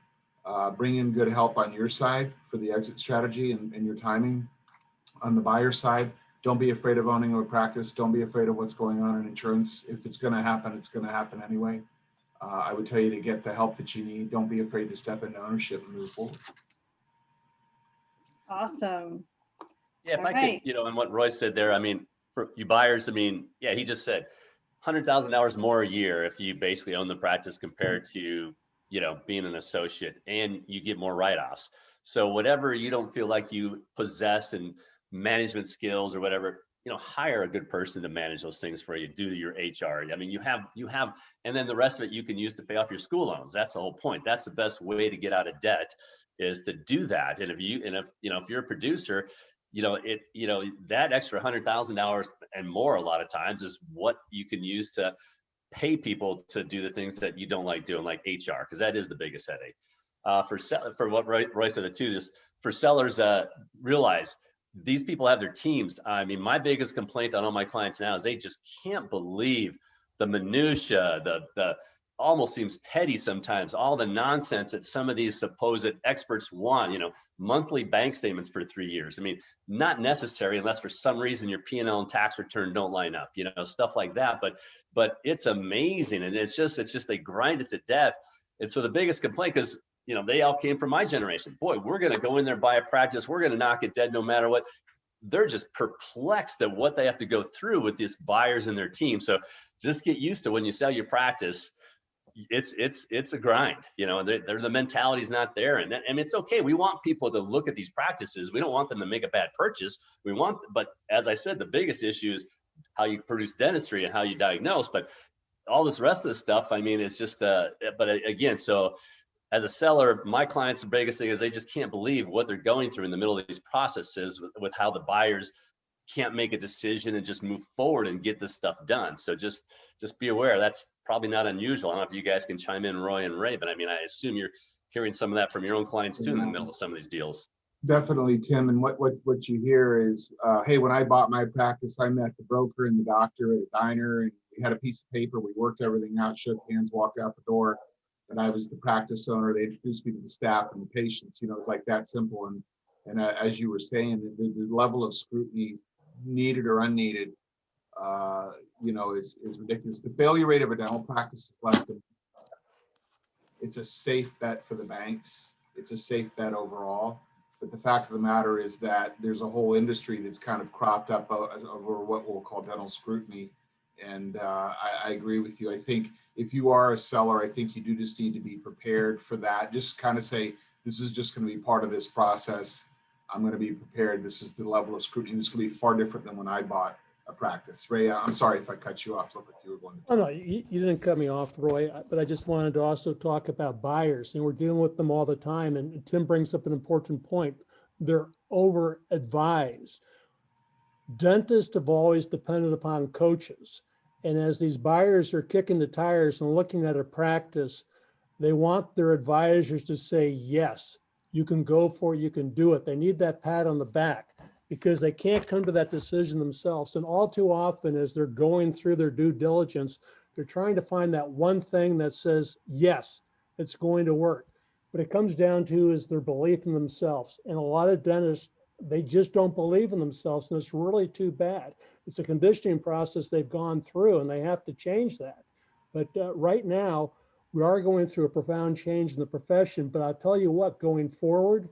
bring in good help on your side for the exit strategy and your timing. On the buyer side, don't be afraid of owning a practice. Don't be afraid of what's going on in insurance. If it's going to happen, it's going to happen anyway. I would tell you to get the help that you need. Don't be afraid to step into ownership and move forward. Awesome. Yeah, if All I right. could, and what Roy said there, I mean, for you buyers, I mean, yeah, he just said $100,000 more a year if you basically own the practice compared to, being an associate, and you get more write-offs. So whatever you don't feel like you possess in management skills or whatever, hire a good person to manage those things for you, do your HR. I mean, you have, and then the rest of it you can use to pay off your school loans. That's the whole point. That's the best way to get out of debt, is to do that. And if you're a producer, that extra $100,000 and more a lot of times is what you can use to pay people to do the things that you don't like doing, like HR, because that is the biggest headache. For what Roy said too, just for sellers, realize these people have their teams. I mean, my biggest complaint on all my clients now is they just can't believe the minutia, the almost seems petty sometimes, all the nonsense that some of these supposed experts want, monthly bank statements for 3 years. I mean, not necessary unless for some reason your P&L and tax return don't line up, stuff like that. But it's amazing. And it's just they grind it to death. And so the biggest complaint, because they all came from my generation. Boy, we're going to go in there, buy a practice. We're going to knock it dead no matter what. They're just perplexed at what they have to go through with these buyers and their team. So just get used to when you sell your practice, it's a grind. The mentality's not there. And it's okay. We want people to look at these practices. We don't want them to make a bad purchase. But as I said, the biggest issue is how you produce dentistry and how you diagnose. But all this rest of the stuff, I mean, it's just, but again, so as a seller, my clients, the biggest thing is they just can't believe what they're going through in the middle of these processes with how the buyers can't make a decision and just move forward and get this stuff done. So just be aware. That's probably not unusual. I don't know if you guys can chime in, Roy and Ray, but I mean, I assume you're hearing some of that from your own clients too in the middle of some of these deals. Definitely, Tim. And what you hear is, hey, when I bought my practice, I met the broker and the doctor at a diner, and we had a piece of paper. We worked everything out, shook hands, walked out the door. And I was the practice owner. They introduced me to the staff and the patients. It's like that simple. And as you were saying, the level of scrutiny, needed or unneeded, is ridiculous. The failure rate of a dental practice is less than. It's a safe bet for the banks. It's a safe bet overall. But the fact of the matter is that there's a whole industry that's kind of cropped up over what we'll call dental scrutiny. And I agree with you. I think if you are a seller, I think you do just need to be prepared for that. Just kind of say, this is just going to be part of this process. I'm going to be prepared. This is the level of scrutiny. This will be far different than when I bought a practice. Ray, I'm sorry if I cut you off. Looked like you were going to. Oh, no, you didn't cut me off, Roy, but I just wanted to also talk about buyers, and we're dealing with them all the time. And Tim brings up an important point. They're over advised. Dentists have always depended upon coaches. And as these buyers are kicking the tires and looking at a practice, they want their advisors to say, yes, you can go for it, you can do it. They need that pat on the back because they can't come to that decision themselves. And all too often, as they're going through their due diligence, they're trying to find that one thing that says, yes, it's going to work. What it comes down to is their belief in themselves. And a lot of dentists, they just don't believe in themselves, and it's really too bad. It's a conditioning process they've gone through, and they have to change that. But right now, we are going through a profound change in the profession. But I'll tell you what, going forward,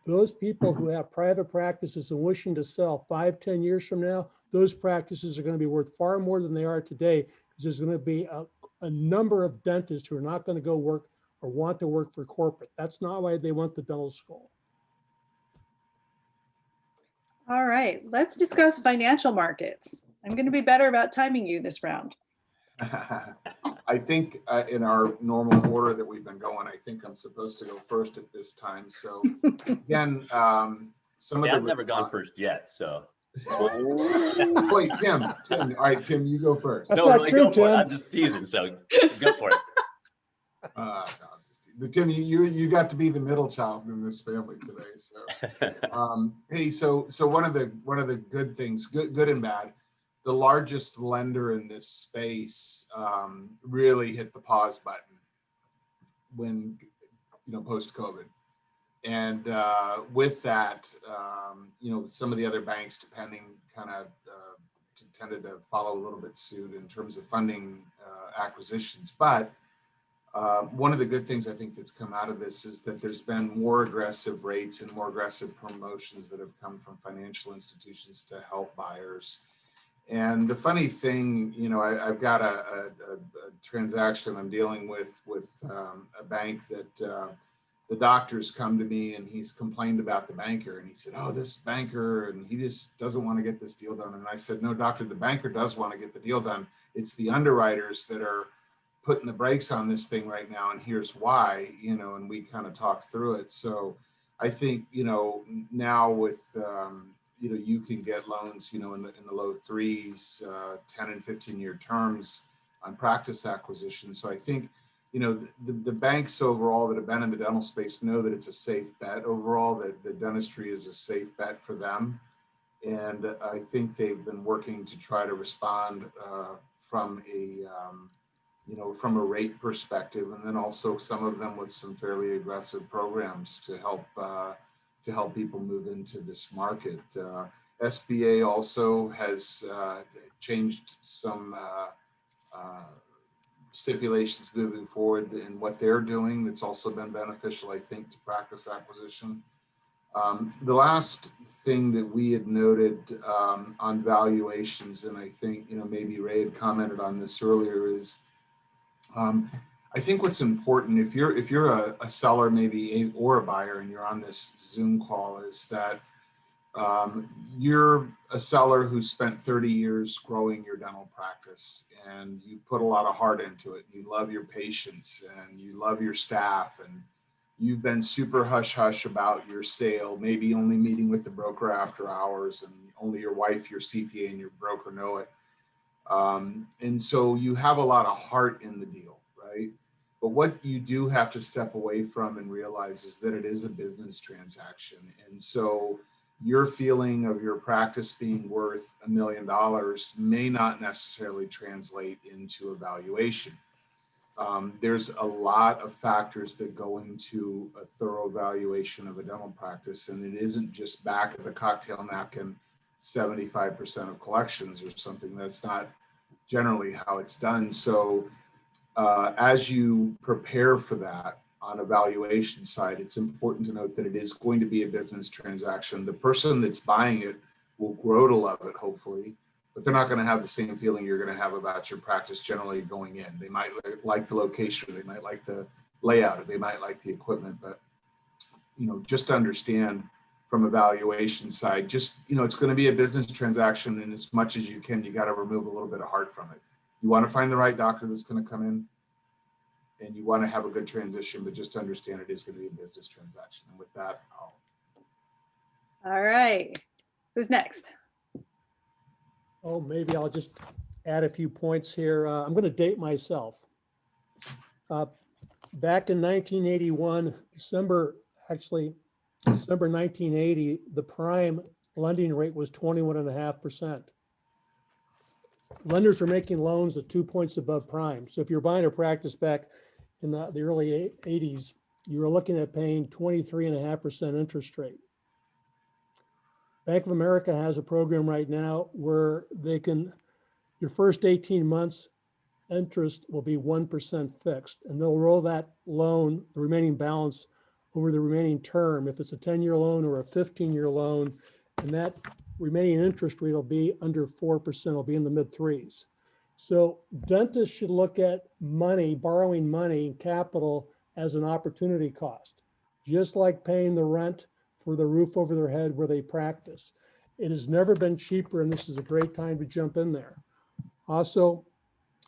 those people who have private practices and wishing to sell 5-10 years from now, those practices are going to be worth far more than they are today, because there's going to be a number of dentists who are not going to go work or want to work for corporate. That's not why they went to dental school. All right, let's discuss financial markets. I'm going to be better about timing you this round. I think in our normal order that we've been going, I think I'm supposed to go first at this time. So again, some of the— I've never gone first yet, so. Wait, Tim. All right, Tim, you go first. That's not true, Tim. I'm just teasing, so go for it. No, Tim, you got to be the middle child in this family today. So, hey, so one of the good things, good and bad, the largest lender in this space really hit the pause button when post COVID, and with that, some of the other banks, depending, tended to follow a little bit suit in terms of funding acquisitions, but. One of the good things I think that's come out of this is that there's been more aggressive rates and more aggressive promotions that have come from financial institutions to help buyers. And the funny thing, I've got a transaction I'm dealing with a bank that the doctor's come to me and he's complained about the banker, and he said, oh, this banker, and he just doesn't want to get this deal done. And I said, no, doctor, the banker does want to get the deal done. It's the underwriters that are putting the brakes on this thing right now, and here's why, and we kind of talked through it. So I think, now with, you can get loans, in the low threes, 10 and 15-year terms on practice acquisition. So I think, the banks overall that have been in the dental space know that it's a safe bet overall, that the dentistry is a safe bet for them. And I think they've been working to try to respond from a rate perspective, and then also some of them with some fairly aggressive programs to help people move into this market. SBA also has changed some stipulations moving forward in what they're doing. That's also been beneficial, I think, to practice acquisition. The last thing that we had noted on valuations, and I think, maybe Ray had commented on this earlier, is I think what's important, if you're a seller maybe or a buyer and you're on this Zoom call, is that you're a seller who spent 30 years growing your dental practice, and you put a lot of heart into it. You love your patients and you love your staff, and you've been super hush hush about your sale, maybe only meeting with the broker after hours, and only your wife, your CPA, and your broker know it. And so you have a lot of heart in the deal, right? But what you do have to step away from and realize is that it is a business transaction. And so your feeling of your practice being worth $1 million may not necessarily translate into a valuation. There's a lot of factors that go into a thorough valuation of a dental practice, and it isn't just back of the cocktail napkin, 75% of collections or something. That's not generally how it's done. So as you prepare for that on a valuation side, it's important to note that it is going to be a business transaction. The person that's buying it will grow to love it, hopefully, but they're not going to have the same feeling you're going to have about your practice generally going in. They might like the location, they might like the layout, they might like the equipment, but just to understand from a valuation side, just it's going to be a business transaction, and as much as you can, you got to remove a little bit of heart from it. You want to find the right doctor that's going to come in, and you want to have a good transition, but just understand it is going to be a business transaction. And with that, All right, who's next? Oh, maybe I'll just add a few points here. I'm going to date myself. Back in 1981, December 1980, the prime lending rate was 21.5%. Lenders were making loans at 2 points above prime. So if you're buying a practice back in the early 80s, you were looking at paying 23.5% interest rate. Bank of America has a program right now where your first 18 months interest will be 1% fixed, and they'll roll that loan, the remaining balance, over the remaining term. If it's a 10-year loan or a 15-year loan, and that remaining interest rate will be under 4%, it'll be in the mid threes. So dentists should look at borrowing money, capital, as an opportunity cost, just like paying the rent for the roof over their head where they practice. It has never been cheaper, and this is a great time to jump in there. Also,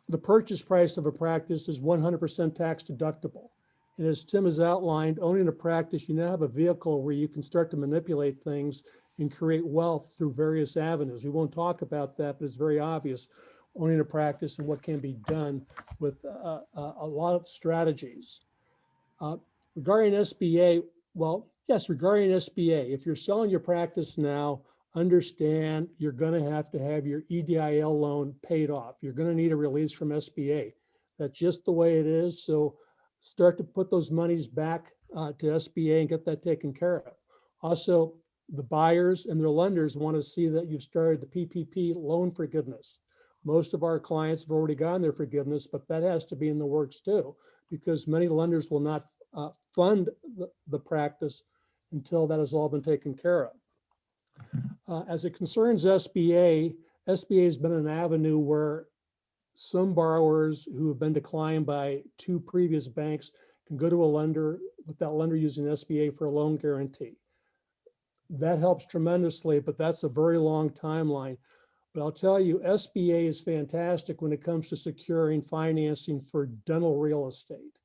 the purchase price of a practice is 100% tax deductible. And as Tim has outlined, owning a practice, you now have a vehicle where you can start to manipulate things and create wealth through various avenues. We won't talk about that, but it's very obvious, owning a practice and what can be done with a lot of strategies. Regarding SBA, regarding SBA, if you're selling your practice now, understand you're going to have your EIDL loan paid off. You're going to need a release from SBA. That's just the way it is. So start to put those monies back to SBA and get that taken care of. Also, the buyers and their lenders want to see that you've started the PPP loan forgiveness. Most of our clients have already gotten their forgiveness, but that has to be in the works too, because many lenders will not fund the practice until that has all been taken care of. As it concerns SBA, SBA has been an avenue where some borrowers who have been declined by 2 previous banks can go to a lender with that lender using SBA for a loan guarantee. That helps tremendously, but that's a very long timeline. But I'll tell you, SBA is fantastic when it comes to securing financing for dental real estate.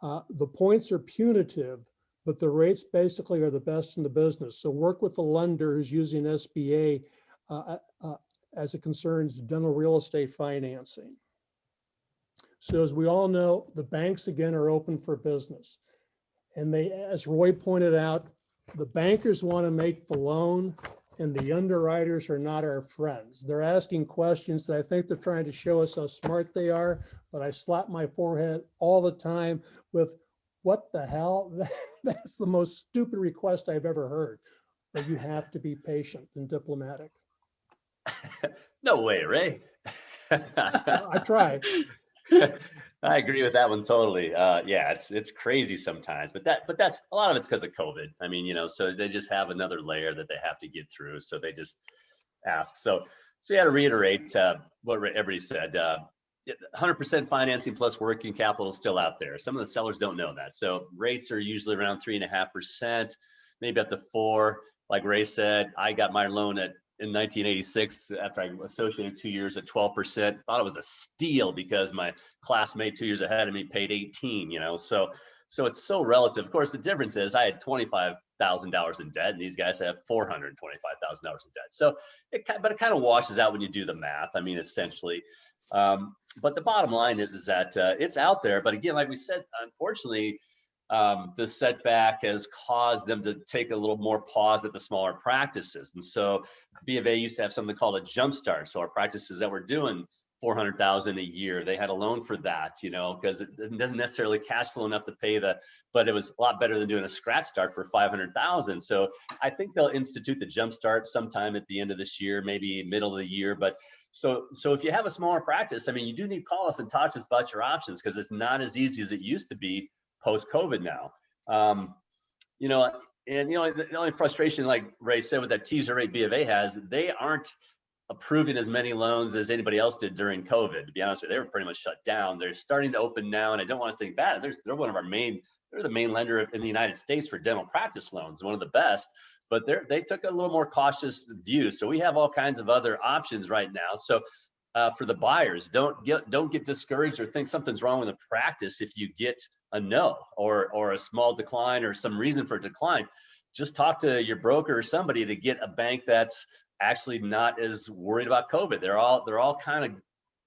The points are punitive, but the rates basically are the best in the business. So work with the lender who's using SBA as it concerns dental real estate financing. So as we all know, the banks again are open for business. And they, as Roy pointed out, the bankers want to make the loan and the underwriters are not our friends. They're asking questions that I think they're trying to show us how smart they are, but I slap my forehead all the time with, what the hell? That's the most stupid request I've ever heard. But you have to be patient and diplomatic. No way, Ray. I try. I agree with that one totally. Yeah, it's crazy sometimes, but that's a lot of it's because of COVID. I mean, so they just have another layer that they have to get through. So they just ask. So yeah, to reiterate what everybody said, 100% financing plus working capital is still out there. Some of the sellers don't know that. So rates are usually around 3.5%, maybe up to 4%. Like Ray said, I got my loan in 1986 after I associated 2 years at 12%. Thought it was a steal because my classmate 2 years ahead of me paid 18. So it's so relative. Of course, the difference is I had $25,000 in debt, and these guys have $425,000 in debt. So it kind of washes out when you do the math. I mean, essentially. But the bottom line is that it's out there. But again, like we said, unfortunately, the setback has caused them to take a little more pause at the smaller practices. And so B of A used to have something called a jump start. So our practices that were doing $400,000 a year, they had a loan for that, because it doesn't necessarily cash flow enough to pay but it was a lot better than doing a scratch start for $500,000. So I think they'll institute the jump start sometime at the end of this year, maybe middle of the year. But so if you have a smaller practice, I mean, you do need to call us and talk to us about your options, because it's not as easy as it used to be post-COVID now. The only frustration, like Ray said, with that teaser rate B of A has, they aren't approving as many loans as anybody else did during COVID. To be honest with you, they were pretty much shut down. They're starting to open now, and I don't want to think bad. They're one of our they're the main lender in the United States for dental practice loans, one of the best, but they took a little more cautious view. So we have all kinds of other options right now. So for the buyers, don't get discouraged or think something's wrong with the practice if you get a no or a small decline or some reason for a decline. Just talk to your broker or somebody to get a bank that's actually not as worried about COVID. They're all kind of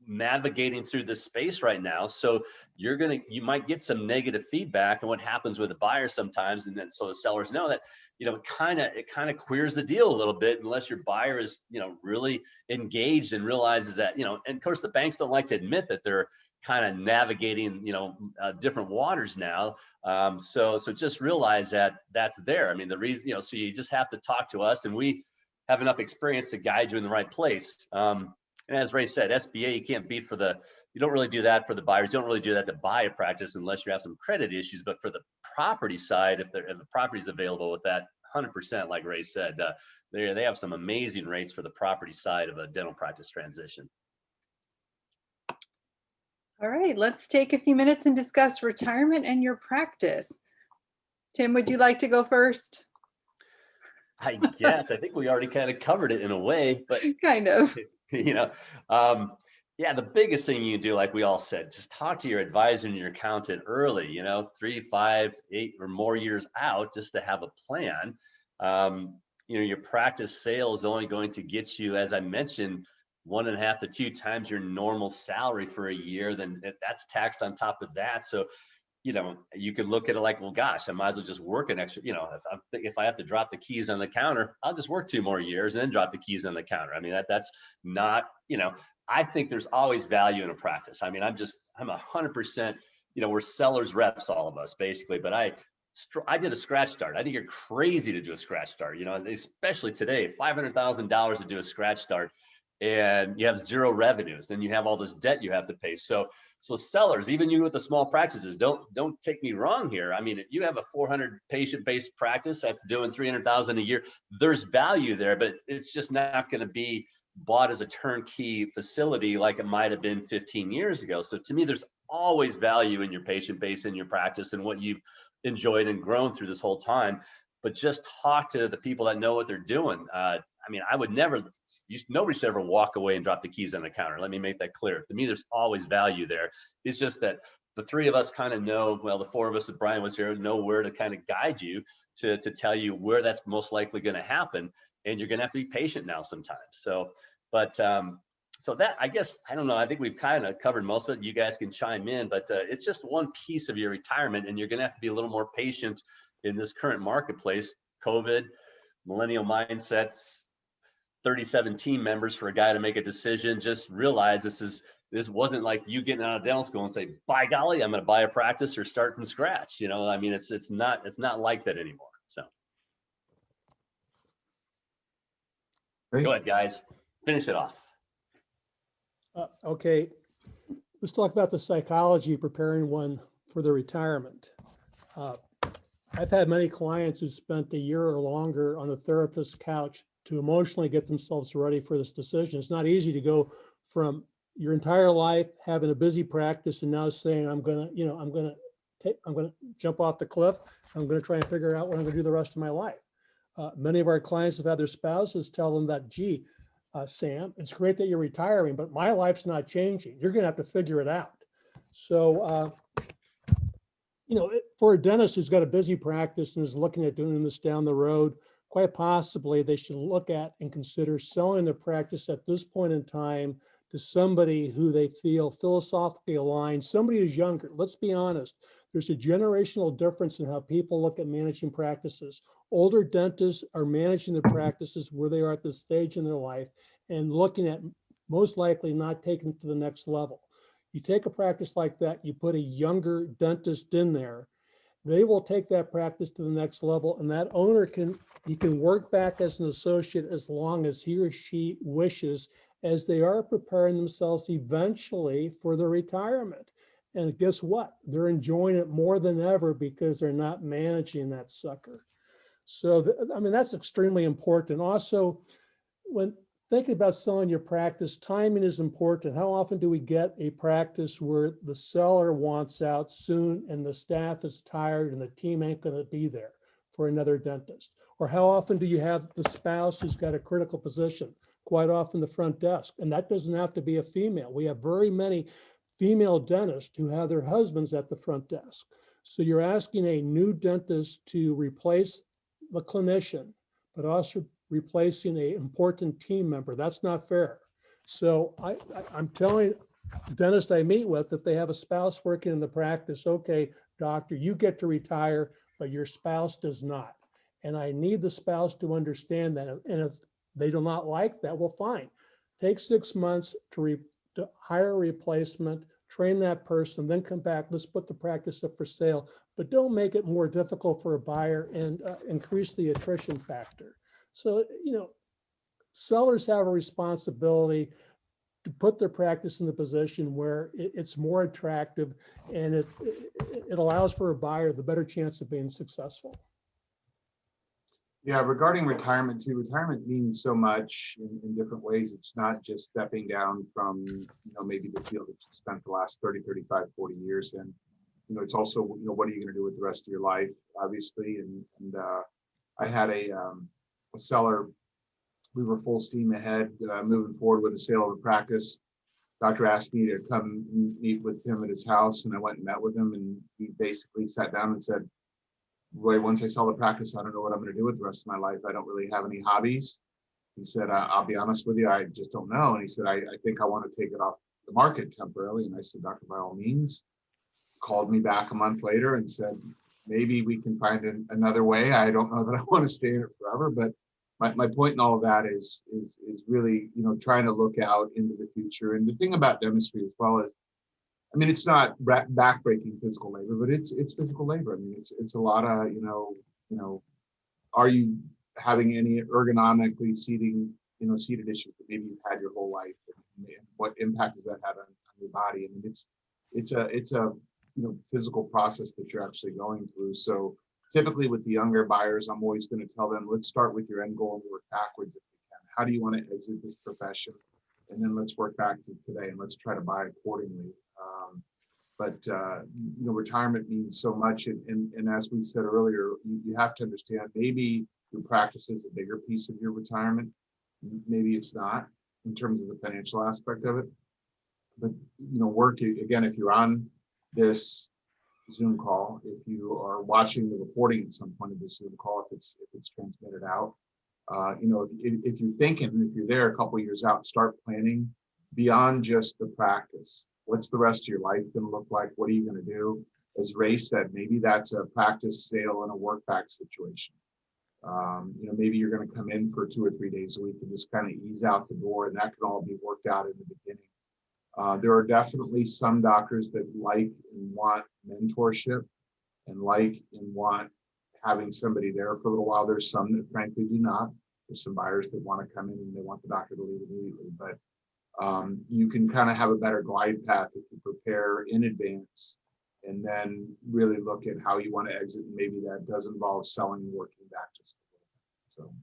navigating through this space right now. So you might get some negative feedback, and what happens with the buyer sometimes, and then so the sellers know that, it kind of queers the deal a little bit unless your buyer is, really engaged and realizes that, and of course the banks don't like to admit that they're kind of navigating, different waters now. So just realize that that's there. I mean, the reason, so you just have to talk to us, and we have enough experience to guide you in the right place. And as Ray said, SBA, you don't really do that for the buyers. You don't really do that to buy a practice unless you have some credit issues. But for the property side, if the property is available with that 100%, like Ray said, they have some amazing rates for the property side of a dental practice transition. All right, let's take a few minutes and discuss retirement and your practice. Tim, would you like to go first? I guess. I think we already kind of covered it in a way, but kind of. Yeah, the biggest thing you can do, like we all said, just talk to your advisor and your accountant early, 3, 5, 8 or more years out, just to have a plan. Your practice sale is only going to get you, as I mentioned, 1.5 to 2 times your normal salary for a year. Then that's taxed on top of that. So you could look at it like, well, gosh, I might as well just work an extra, if I have to drop the keys on the counter, I'll just work 2 more years and then drop the keys on the counter. I mean, that's not, I think there's always value in a practice. I mean, I'm 100%, we're sellers reps, all of us basically, but I did a scratch start. I think you're crazy to do a scratch start, especially today, $500,000 to do a scratch start, and you have 0 revenues, and you have all this debt you have to pay. So sellers, even you with the small practices, don't take me wrong here. I mean, if you have a 400 patient-based practice that's doing $300,000 a year, there's value there, but it's just not going to be bought as a turnkey facility like it might have been 15 years ago. So to me, there's always value in your patient base in your practice and what you've enjoyed and grown through this whole time. But just talk to the people that know what they're doing. I mean, I would never, nobody should ever walk away and drop the keys on the counter. Let me make that clear. To me, there's always value there. It's just that the three of us kind of know, well, the four of us, if Brian was here, know where to kind of guide you to tell you where that's most likely going to happen. And you're going to have to be patient now sometimes. So, but so that, I guess, I don't know, I think we've kind of covered most of it. You guys can chime in, but it's just one piece of your retirement, and you're going to have to be a little more patient in this current marketplace. COVID, millennial mindsets, 37 team members for a guy to make a decision. Just realize this wasn't like you getting out of dental school and say, by golly, I'm going to buy a practice or start from scratch. You know, I mean, it's not like that anymore. So Great. go ahead, guys, finish it off. Okay, let's talk about the psychology of preparing one for their retirement. I've had many clients who spent a year or longer on a therapist's couch to emotionally get themselves ready for this decision. It's not easy to go from your entire life having a busy practice and now saying, I'm gonna jump off the cliff. I'm gonna try and figure out what I'm gonna do the rest of my life. Many of our clients have had their spouses tell them that, gee, Sam, it's great that you're retiring, but my life's not changing. You're gonna have to figure it out. So, for a dentist who's got a busy practice and is looking at doing this down the road, quite possibly they should look at and consider selling their practice at this point in time to somebody who they feel philosophically aligned, somebody who's younger. Let's be honest, there's a generational difference in how people look at managing practices. Older dentists are managing their practices where they are at this stage in their life and looking at most likely not taking it to the next level. You take a practice like that, you put a younger dentist in there, they will take that practice to the next level, and that owner can work back as an associate as long as he or she wishes, as they are preparing themselves eventually for their retirement. And guess what? They're enjoying it more than ever because they're not managing that sucker. So, I mean, that's extremely important. Also, when thinking about selling your practice, timing is important. How often do we get a practice where the seller wants out soon and the staff is tired and the team ain't going to be there for another dentist? Or how often do you have the spouse who's got a critical position? Quite often the front desk, and that doesn't have to be a female. We have very many female dentists who have their husbands at the front desk. So you're asking a new dentist to replace the clinician, but also replacing an important team member. That's not fair. So I'm telling dentists I meet with that they have a spouse working in the practice, okay, doctor, you get to retire, but your spouse does not. And I need the spouse to understand that. And if they do not like that, well, fine. Take 6 months to hire a replacement, train that person, then come back. Let's put the practice up for sale, but don't make it more difficult for a buyer and increase the attrition factor. So, sellers have a responsibility to put their practice in the position where it's more attractive and it allows for a buyer the better chance of being successful. Yeah, regarding retirement too, retirement means so much in different ways. It's not just stepping down from, maybe the field that you spent the last 30, 35, 40 years in. It's also, what are you going to do with the rest of your life, obviously. And I had a seller, we were full steam ahead, moving forward with the sale of the practice. Doctor asked me to come meet with him at his house, and I went and met with him, and he basically sat down and said, Roy, once I sell the practice, I don't know what I'm going to do with the rest of my life. I don't really have any hobbies. He said, I'll be honest with you, I just don't know. And he said, I think I want to take it off the market temporarily. And I said, Doctor, by all means. Called me back a month later and said, maybe we can find another way. I don't know that I want to stay in it forever, but my point in all of that is really, trying to look out into the future. And the thing about dentistry as well is, it's not backbreaking physical labor, but it's physical labor. It's a lot of, are you having any ergonomically seated issues that maybe you've had your whole life, and what impact does that have on your body? It's a physical process that you're actually going through. So typically with the younger buyers, I'm always going to tell them, let's start with your end goal and work backwards if we can. How do you want to exit this profession? And then let's work back to today and let's try to buy accordingly. But retirement means so much, and as we said earlier, you have to understand maybe your practice is a bigger piece of your retirement. Maybe it's not in terms of the financial aspect of it. But work again, if you're on this Zoom call, if you are watching the recording at some point of this Zoom call, if it's transmitted out, if you're thinking, if you're there a couple of years out, start planning beyond just the practice. What's the rest of your life going to look like? What are you going to do? As Ray said, maybe that's a practice sale and a work back situation. Maybe you're going to come in for 2 or 3 days a week and just kind of ease out the door, and that can all be worked out in the beginning. There are definitely some doctors that like and want mentorship and like and want having somebody there for a little while. There's some that frankly do not. There's some buyers that want to come in and they want the doctor to leave immediately, but you can kind of have a better glide path if you prepare in advance and then really look at how you want to exit. And maybe that does involve selling and working back just a little bit.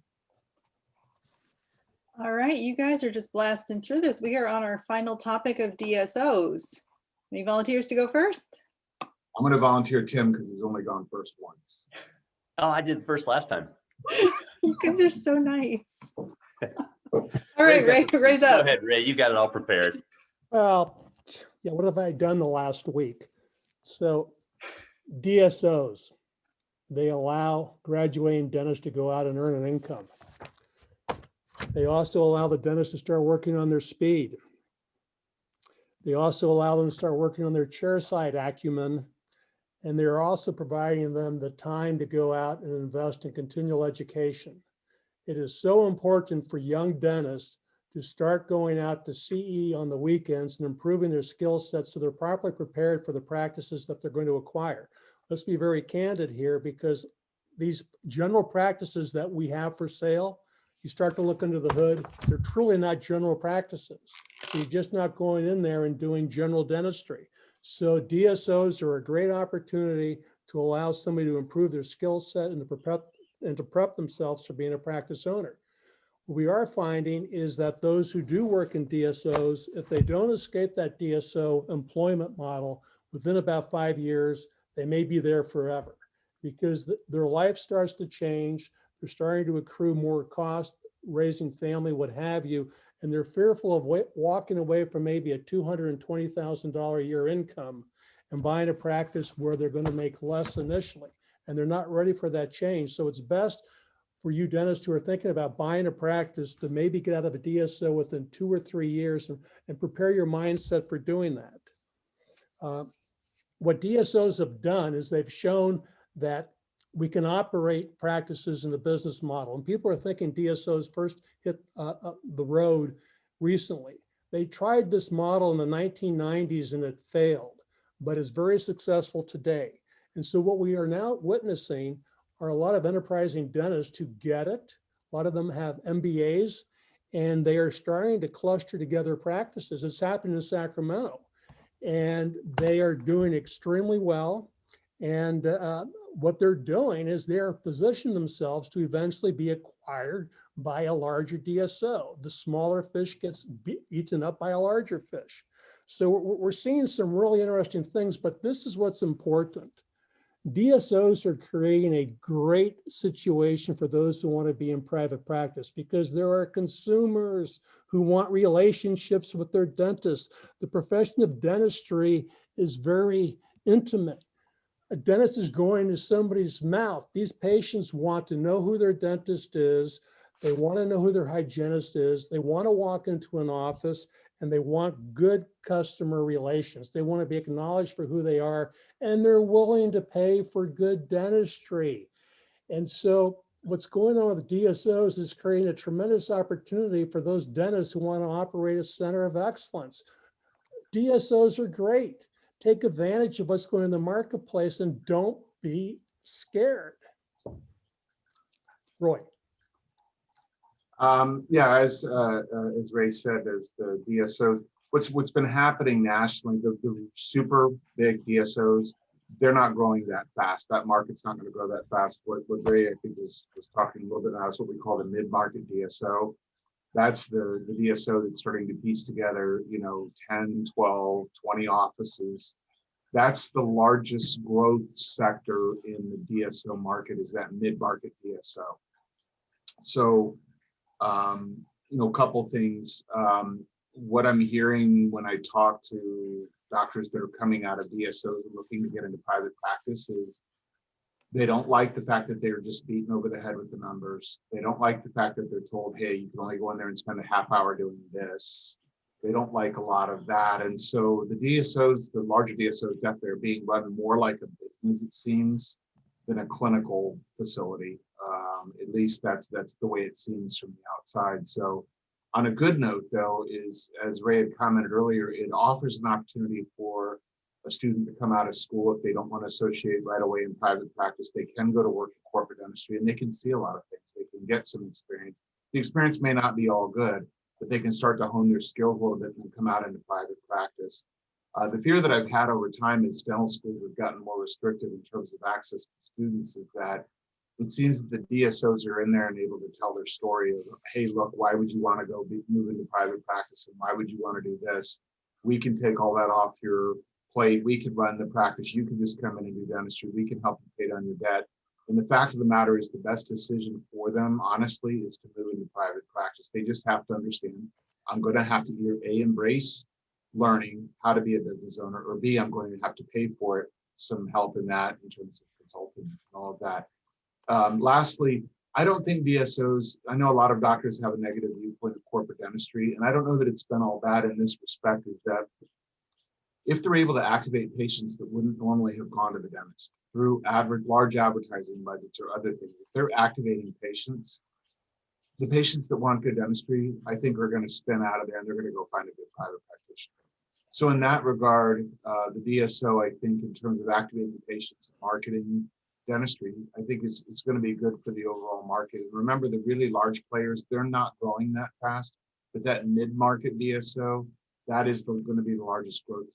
So. All right, you guys are just blasting through this. We are on our final topic of DSOs. Any volunteers to go first? I'm going to volunteer Tim because he's only gone first once. Oh, I did first last time. You guys are so nice. All right, Ray, raise Go up. ahead, Ray. You got it all prepared. Well, yeah, what have I done the last week? So DSOs, they allow graduating dentists to go out and earn an income. They also allow the dentist to start working on their speed. They also allow them to start working on their chairside acumen. And they're also providing them the time to go out and invest in continual education. It is so important for young dentists to start going out to CE on the weekends and improving their skill sets so they're properly prepared for the practices that they're going to acquire. Let's be very candid here, because these general practices that we have for sale, you start to look under the hood, they're truly not general practices. You're just not going in there and doing general dentistry. So DSOs are a great opportunity to allow somebody to improve their skill set and to prep themselves for being a practice owner. What we are finding is that those who do work in DSOs, if they don't escape that DSO employment model, within about 5 years, they may be there forever because their life starts to change. They're starting to accrue more cost, raising family, what have you, and they're fearful of walking away from maybe a $220,000 a year income and buying a practice where they're going to make less initially, and they're not ready for that change. So it's best for you dentists who are thinking about buying a practice to maybe get out of a DSO within 2 or 3 years and prepare your mindset for doing that. What DSOs have done is they've shown that we can operate practices in the business model. And people are thinking DSOs first hit the road recently. They tried this model in the 1990s and it failed, but is very successful today. And so what we are now witnessing are a lot of enterprising dentists who get it. A lot of them have MBAs and they are starting to cluster together practices. It's happened in Sacramento and they are doing extremely well. And what they're doing is they're positioning themselves to eventually be acquired by a larger DSO. The smaller fish gets eaten up by a larger fish. So we're seeing some really interesting things, but this is what's important. DSOs are creating a great situation for those who want to be in private practice because there are consumers who want relationships with their dentists. The profession of dentistry is very intimate. A dentist is going to somebody's mouth. These patients want to know who their dentist is. They want to know who their hygienist is. They want to walk into an office and they want good customer relations. They want to be acknowledged for who they are, and they're willing to pay for good dentistry. And so what's going on with DSOs is creating a tremendous opportunity for those dentists who want to operate a center of excellence. DSOs are great. Take advantage of what's going on in the marketplace and don't be scared. Roy. Yeah, as Ray said, as the DSOs, what's been happening nationally, the super big DSOs, they're not growing that fast. That market's not going to grow that fast. What Ray, I think, was talking a little bit about is what we call the mid-market DSO. That's the DSO that's starting to piece together, 10, 12, 20 offices That's the largest growth sector in the DSO market, is that mid-market DSO. So, a couple things. What I'm hearing when I talk to doctors that are coming out of DSOs and looking to get into private practice is they don't like the fact that they're just beaten over the head with the numbers. They don't like the fact that they're told, hey, you can only go in there and spend a half hour doing this. They don't like a lot of that. And so the DSOs, the larger DSOs, definitely are being run more like a business, it seems, than a clinical facility. At least that's the way it seems from the outside. So on a good note, though, is, as Ray had commented earlier, it offers an opportunity for a student to come out of school. If they don't want to associate right away in private practice, they can go to work in corporate dentistry and they can see a lot of things. They can get some experience. The experience may not be all good, but they can start to hone their skills a little bit and come out into private practice. The fear that I've had over time as dental schools have gotten more restrictive in terms of access to students is that it seems that the DSOs are in there and able to tell their story of, hey, look, why would you want to go move into private practice, and why would you want to do this? We can take all that off your plate. We can run the practice. You can just come in and do dentistry. We can help you pay down your debt. And the fact of the matter is, the best decision for them, honestly, is to move into private practice. They just have to understand, I'm going to have to either A, embrace learning how to be a business owner, or B, I'm going to have to pay for it, some help in that in terms of consulting and all of that. Lastly, I don't think DSOs, I know a lot of doctors have a negative viewpoint of corporate dentistry, and I don't know that it's been all bad in this respect, is that if they're able to activate patients that wouldn't normally have gone to the dentist through large advertising budgets or other things, if they're activating patients, the patients that want good dentistry, I think, are going to spin out of there and they're going to go find a good private practitioner. So in that regard, the DSO, I think, in terms of activating patients and marketing dentistry, I think it's going to be good for the overall market. And remember, the really large players, they're not growing that fast, but that mid-market DSO, that is going to be the largest growth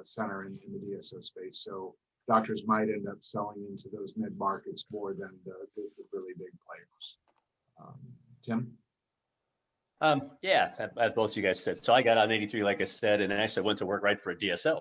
center in the DSO space. So doctors might end up selling into those mid-markets more than the really big players. Tim? Yeah, as both of you guys said. So I got on 83, like I said, and actually went to work right for a DSO.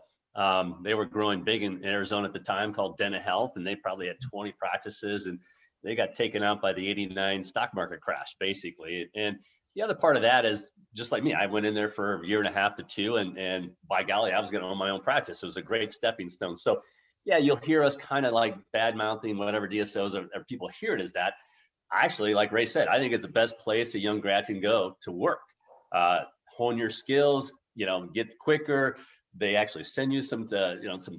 They were growing big in Arizona at the time, called Dena Health, and they probably had 20 practices, and they got taken out by the 89 stock market crash, basically. And the other part of that is, just like me, I went in there for a year and a half to two, and by golly, I was going to own my own practice. It was a great stepping stone. So yeah, you'll hear us kind of like bad mouthing whatever DSOs or people hear it as that. Actually, like Ray said, I think it's the best place a young grad can go to work. Hone your skills, get quicker. They actually send you some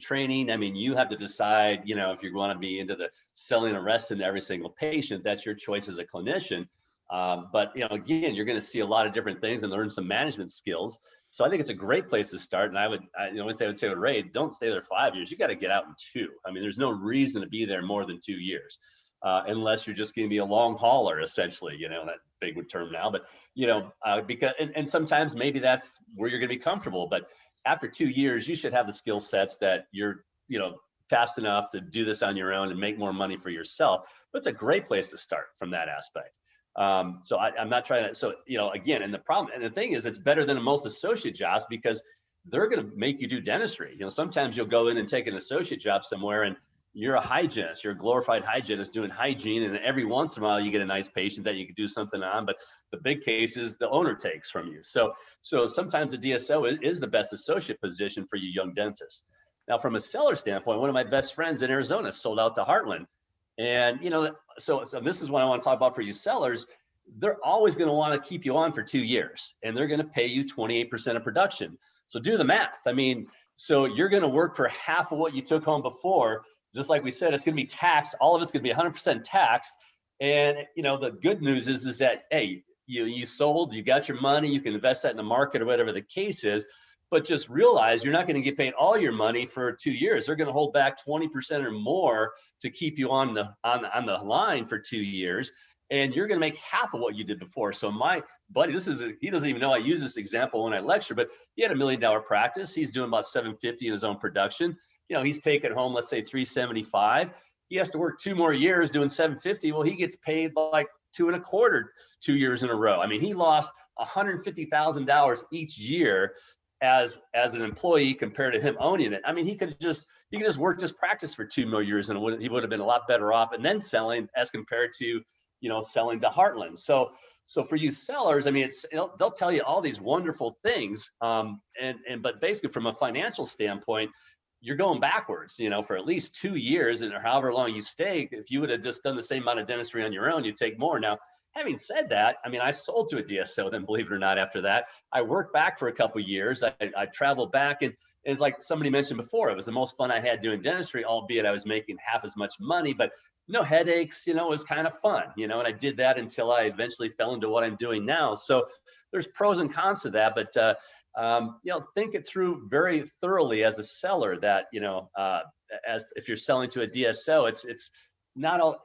training. I mean, you have to decide, if you want to be into the selling and arresting every single patient. That's your choice as a clinician. But again, you're going to see a lot of different things and learn some management skills. So I think it's a great place to start. And I would say with Ray, don't stay there 5 years. You got to get out in 2. I mean, there's no reason to be there more than 2 years. Unless you're just going to be a long hauler, essentially, that big term now, but, because, and sometimes maybe that's where you're going to be comfortable, but after 2 years, you should have the skill sets that you're, fast enough to do this on your own and make more money for yourself. But it's a great place to start from that aspect. So I'm not trying to, so, again, and the thing is, it's better than most associate jobs because they're going to make you do dentistry. Sometimes you'll go in and take an associate job somewhere and you're a hygienist, you're a glorified hygienist doing hygiene. And every once in a while you get a nice patient that you can do something on, but the big case is the owner takes from you. So sometimes the DSO is the best associate position for you young dentists. Now, from a seller standpoint, one of my best friends in Arizona sold out to Heartland. And, so this is what I want to talk about for you sellers. They're always going to want to keep you on for 2 years and they're going to pay you 28% of production. So do the math. I mean, so you're going to work for half of what you took home before. Just like we said, it's going to be taxed. All of it's going to be 100% taxed. And, the good news is that, hey, you sold, you got your money, you can invest that in the market or whatever the case is, but just realize you're not going to get paid all your money for 2 years. They're going to hold back 20% or more to keep you on the line for 2 years. And you're going to make half of what you did before. So my buddy, he doesn't even know I use this example when I lecture, but he had $1 million practice. He's doing about 750 in his own production. He's taking home, let's say 375. He has to work 2 more years doing 750. Well, he gets paid like 2.25, 2 years in a row. I mean, he lost $150,000 each year as an employee compared to him owning it. I mean, he could just work his practice for 2 more years and he would have been a lot better off, and then selling as compared to, selling to Heartland. So for you sellers, I mean, they'll tell you all these wonderful things. But basically from a financial standpoint, you're going backwards, for at least 2 years and however long you stay. If you would have just done the same amount of dentistry on your own, you'd take more. Now, having said that, I mean, I sold to a DSO then, believe it or not, after that. I worked back for a couple of years. I traveled back, and it's like somebody mentioned before, it was the most fun I had doing dentistry, albeit I was making half as much money, but no headaches, it was kind of fun, and I did that until I eventually fell into what I'm doing now. So there's pros and cons to that, but think it through very thoroughly as a seller that, as if you're selling to a DSO, it's not all,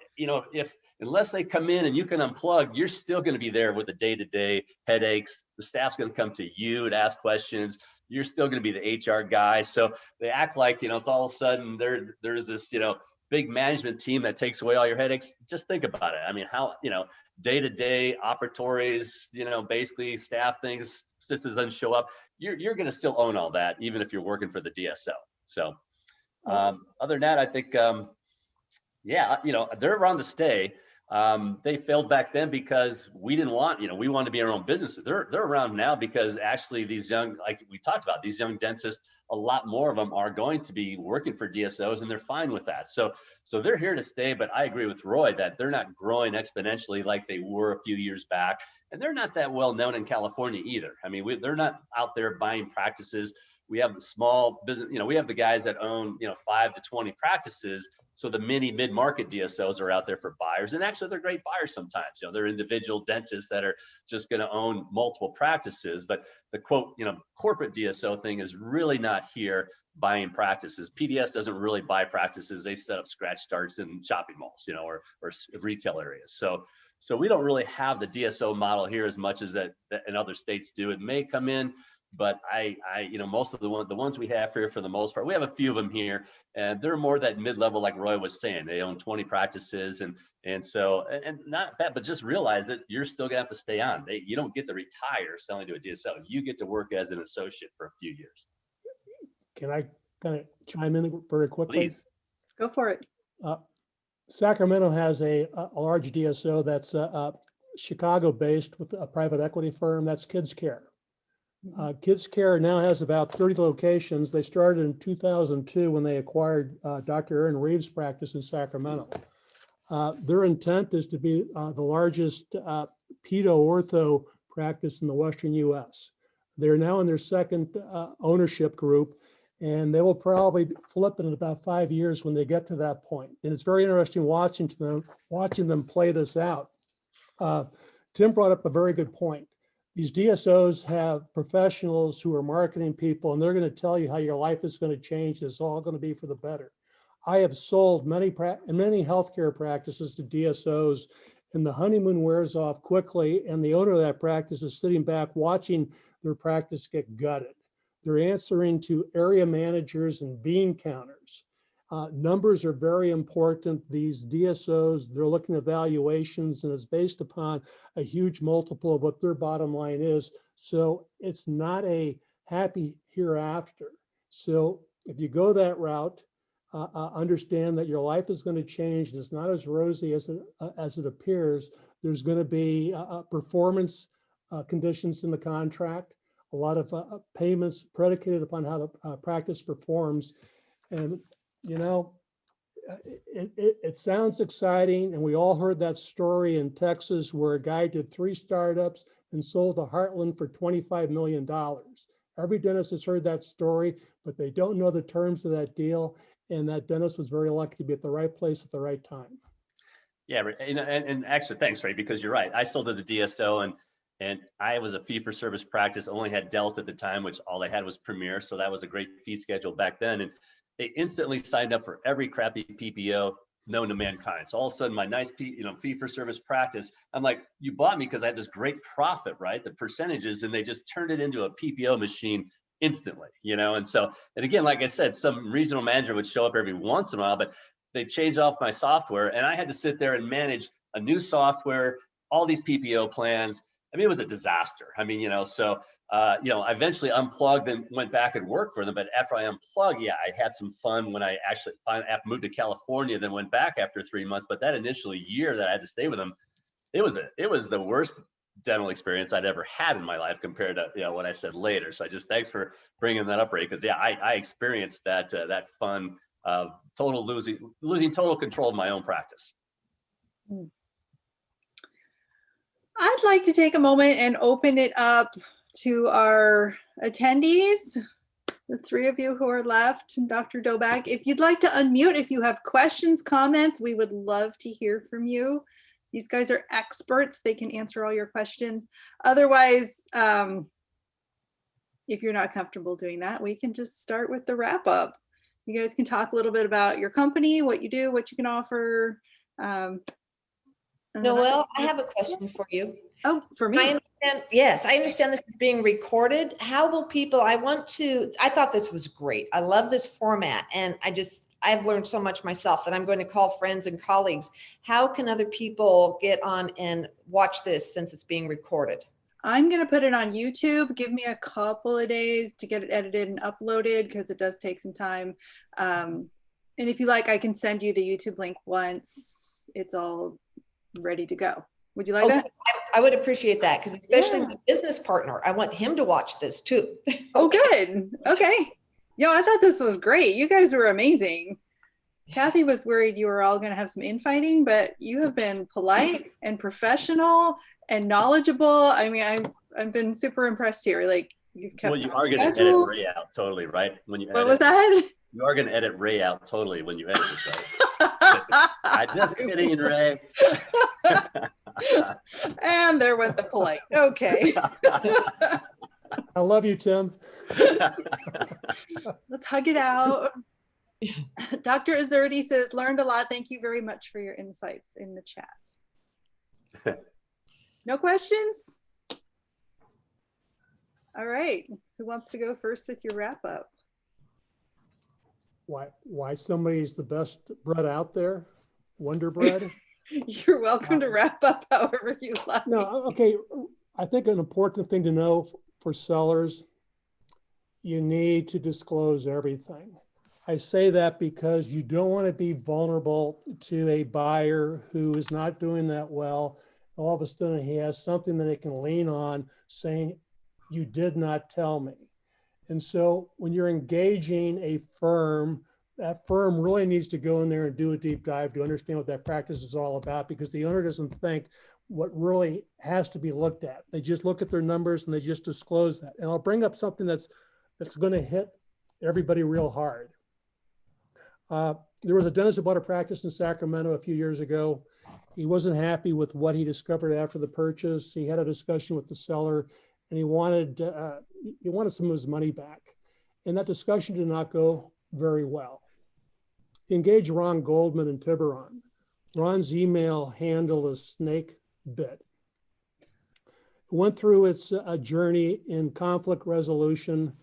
unless they come in and you can unplug, you're still going to be there with the day-to-day headaches. The staff's going to come to you to ask questions. You're still going to be the HR guy. So they act like, it's all of a sudden there's this, big management team that takes away all your headaches. Just think about it. I mean, how, day-to-day operatories, basically staff things, systems doesn't show up. You're going to still own all that, even if you're working for the DSO. So other than that, I think, they're around to stay. They failed back then because we didn't want, we wanted to be our own businesses. They're around now because actually these young, like we talked about, these young dentists, a lot more of them are going to be working for DSOs, and they're fine with that. So they're here to stay, but I agree with Roy that they're not growing exponentially like they were a few years back. And they're not that well known in California either. I mean, they're not out there buying practices. We have the small business, we have the guys that own, 5 to 20 practices. So the mid-market DSOs are out there for buyers, and actually they're great buyers sometimes. They're individual dentists that are just going to own multiple practices. But the quote, corporate DSO thing is really not here buying practices. PDS doesn't really buy practices. They set up scratch starts in shopping malls, or retail areas. So we don't really have the DSO model here as much as that in other states do. It may come in, but I most of the ones we have here, for the most part, we have a few of them here, and they're more that mid-level, like Roy was saying. They own 20 practices, and not bad, but just realize that you're still gonna have to stay on. You don't get to retire selling to a DSO. You get to work as an associate for a few years. Can I kind of chime in very quickly? Please. Go for it. Sacramento has a large DSO that's Chicago-based with a private equity firm. That's Kids Care. Kids Care now has about 30 locations. They started in 2002 when they acquired Dr. Aaron Reeves' practice in Sacramento. Their intent is to be the largest pedo-ortho practice in the Western U.S. They're now in their second ownership group, and they will probably flip it in about 5 years when they get to that point. And it's very interesting watching them play this out. Tim brought up a very good point. These DSOs have professionals who are marketing people, and they're going to tell you how your life is going to change. It's all going to be for the better. I have sold many healthcare practices to DSOs, and the honeymoon wears off quickly, and the owner of that practice is sitting back watching their practice get gutted. They're answering to area managers and bean counters. Numbers are very important. These DSOs, they're looking at valuations, and it's based upon a huge multiple of what their bottom line is. So it's not a happy hereafter. So if you go that route, understand that your life is going to change. It's not as rosy as it appears. There's going to be performance conditions in the contract, a lot of payments predicated upon how the practice performs. And it sounds exciting, and we all heard that story in Texas where a guy did 3 startups and sold to Heartland for $25 million. Every dentist has heard that story, but they don't know the terms of that deal, and that dentist was very lucky to be at the right place at the right time. Yeah, and actually, thanks, Ray, because you're right. I sold to the DSO, and I was a fee-for-service practice, only had Delta at the time, which all they had was Premier, so that was a great fee schedule back then. And they instantly signed up for every crappy PPO known to mankind. So all of a sudden, my nice fee-for-service practice, I'm like, you bought me because I had this great profit, right? The percentages, and they just turned it into a PPO machine instantly, And so, and again, like I said, some regional manager would show up every once in a while, but they changed off my software, and I had to sit there and manage a new software, all these PPO plans, I mean, it was a disaster. I mean, so, I eventually unplugged and went back and worked for them. But after I unplugged, yeah, I had some fun when I actually moved to California, then went back after 3 months. But that initial year that I had to stay with them, it was the worst dental experience I'd ever had in my life compared to, what I said later. So thanks for bringing that up, Ray, because yeah, I experienced that fun, total losing total control of my own practice. I'd like to take a moment and open it up to our attendees, the three of you who are left, and Dr. Doback. If you'd like to unmute, if you have questions, comments, we would love to hear from you. These guys are experts. They can answer all your questions. Otherwise, if you're not comfortable doing that, we can just start with the wrap up. You guys can talk a little bit about your company, what you do, what you can offer. Noelle, I have a question for you. Oh, for me? Yes, I understand this is being recorded. How will people, I thought this was great. I love this format, and I've learned so much myself that I'm going to call friends and colleagues. How can other people get on and watch this since it's being recorded? I'm going to put it on YouTube. Give me a couple of days to get it edited and uploaded because it does take some time. And if you like, I can send you the YouTube link once it's all ready to go. Would you like that? I would appreciate that, because especially my business partner, I want him to watch this too. Oh, good. Okay. I thought this was great. You guys were amazing. Kathy was worried you were all going to have some infighting, but you have been polite and professional and knowledgeable. I mean, I've been super impressed here. Like, you've kept. Well, you are going to edit Ray out totally, right? What was that? You are going to edit Ray out totally when you edit this, right? I'm just kidding, Ray. And there went the polite. Okay. I love you, Tim. Let's hug it out. Dr. Azurdi says, learned a lot. Thank you very much for your insights in the chat. No questions? All right. Who wants to go first with your wrap up? Why somebody's the best bread out there? Wonder Bread? You're welcome to wrap up however you like. No, okay. I think an important thing to know for sellers, you need to disclose everything. I say that because you don't want to be vulnerable to a buyer who is not doing that well. All of a sudden he has something that they can lean on saying, you did not tell me. And so when you're engaging a firm, that firm really needs to go in there and do a deep dive to understand what that practice is all about, because the owner doesn't think what really has to be looked at. They just look at their numbers and they just disclose that. And I'll bring up something that's going to hit everybody real hard. There was a dentist who bought a practice in Sacramento a few years ago. He wasn't happy with what he discovered after the purchase. He had a discussion with the seller, and he wanted some of his money back. And that discussion did not go very well. He engaged Ron Goldman in Tiburon. Ron's email handle is snake bit. It went through its journey in conflict resolution.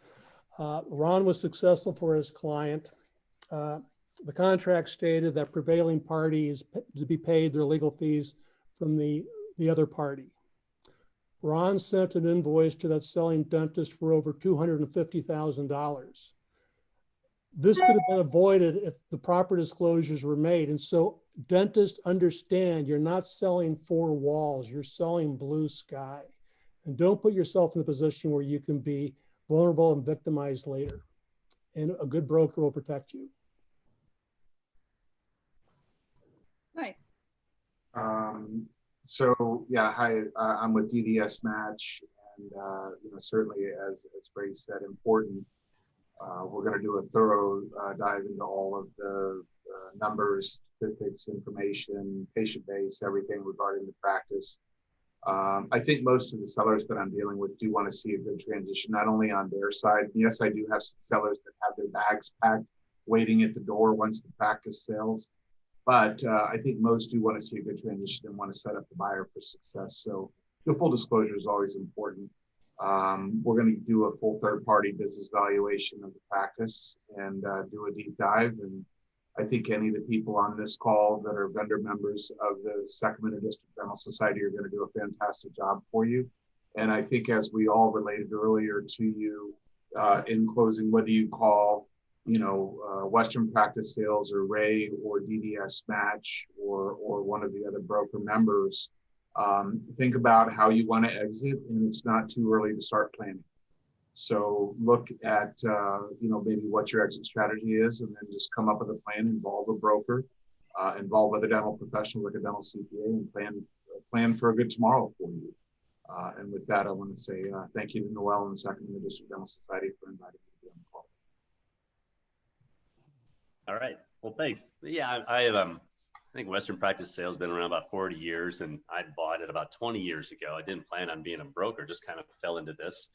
Ron was successful for his client. The contract stated that prevailing party is to be paid their legal fees from the other party. Ron sent an invoice to that selling dentist for over $250,000. This could have been avoided if the proper disclosures were made. And so dentists understand you're not selling four walls, you're selling blue sky. And don't put yourself in a position where you can be vulnerable and victimized later. And a good broker will protect you. Nice. So yeah, hi, I'm with DDS Match, and certainly as Ray said, important. We're going to do a thorough dive into all of the numbers, statistics, information, patient base, everything regarding the practice. I think most of the sellers that I'm dealing with do want to see a good transition, not only on their side. Yes, I do have some sellers that have their bags packed, waiting at the door once the practice sells. But I think most do want to see a good transition and want to set up the buyer for success. So the full disclosure is always important. We're going to do a full third-party business valuation of the practice and do a deep dive. And I think any of the people on this call that are vendor members of the Sacramento District Dental Society are going to do a fantastic job for you. And I think, as we all related earlier to you, in closing, whether you call, Western Practice Sales or Ray or DDS Match or one of the other broker members, think about how you want to exit, and it's not too early to start planning. So look at, maybe what your exit strategy is, and then just come up with a plan, involve a broker, involve other dental professionals like a dental CPA, and plan for a good tomorrow for you. And with that, I want to say thank you to Noel and the Sacramento District Dental Society for inviting me to be on the call. All right. Well, thanks. Yeah, I think Western Practice Sales has been around about 40 years, and I bought it about 20 years ago. I didn't plan on being a broker, just kind of fell into this.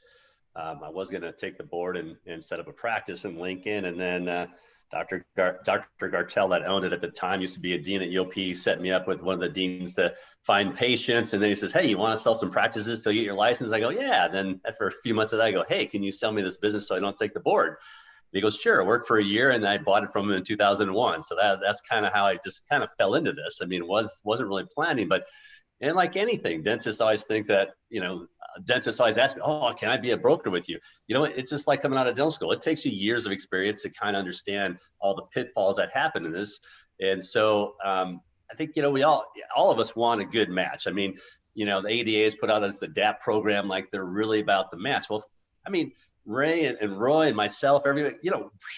I was going to take the board and set up a practice in Lincoln, and then Dr. Gartell, that owned it at the time, used to be a dean at UOP, set me up with one of the deans to find patients. And then he says, hey, you want to sell some practices till you get your license? I go, yeah. Then after a few months of that, I go, hey, can you sell me this business so I don't take the board? And he goes, sure. It worked for a year, and I bought it from him in 2001. So that's kind of how I just kind of fell into this. I mean, wasn't really planning, but and like anything, dentists always think that, dentists always ask me, oh, can I be a broker with you? It's just like coming out of dental school. It takes you years of experience to kind of understand all the pitfalls that happen in this. And so I think, all of us want a good match. I mean, the ADA has put out this ADAPT program, like they're really about the match. Well, I mean, Ray and Roy and myself, everybody,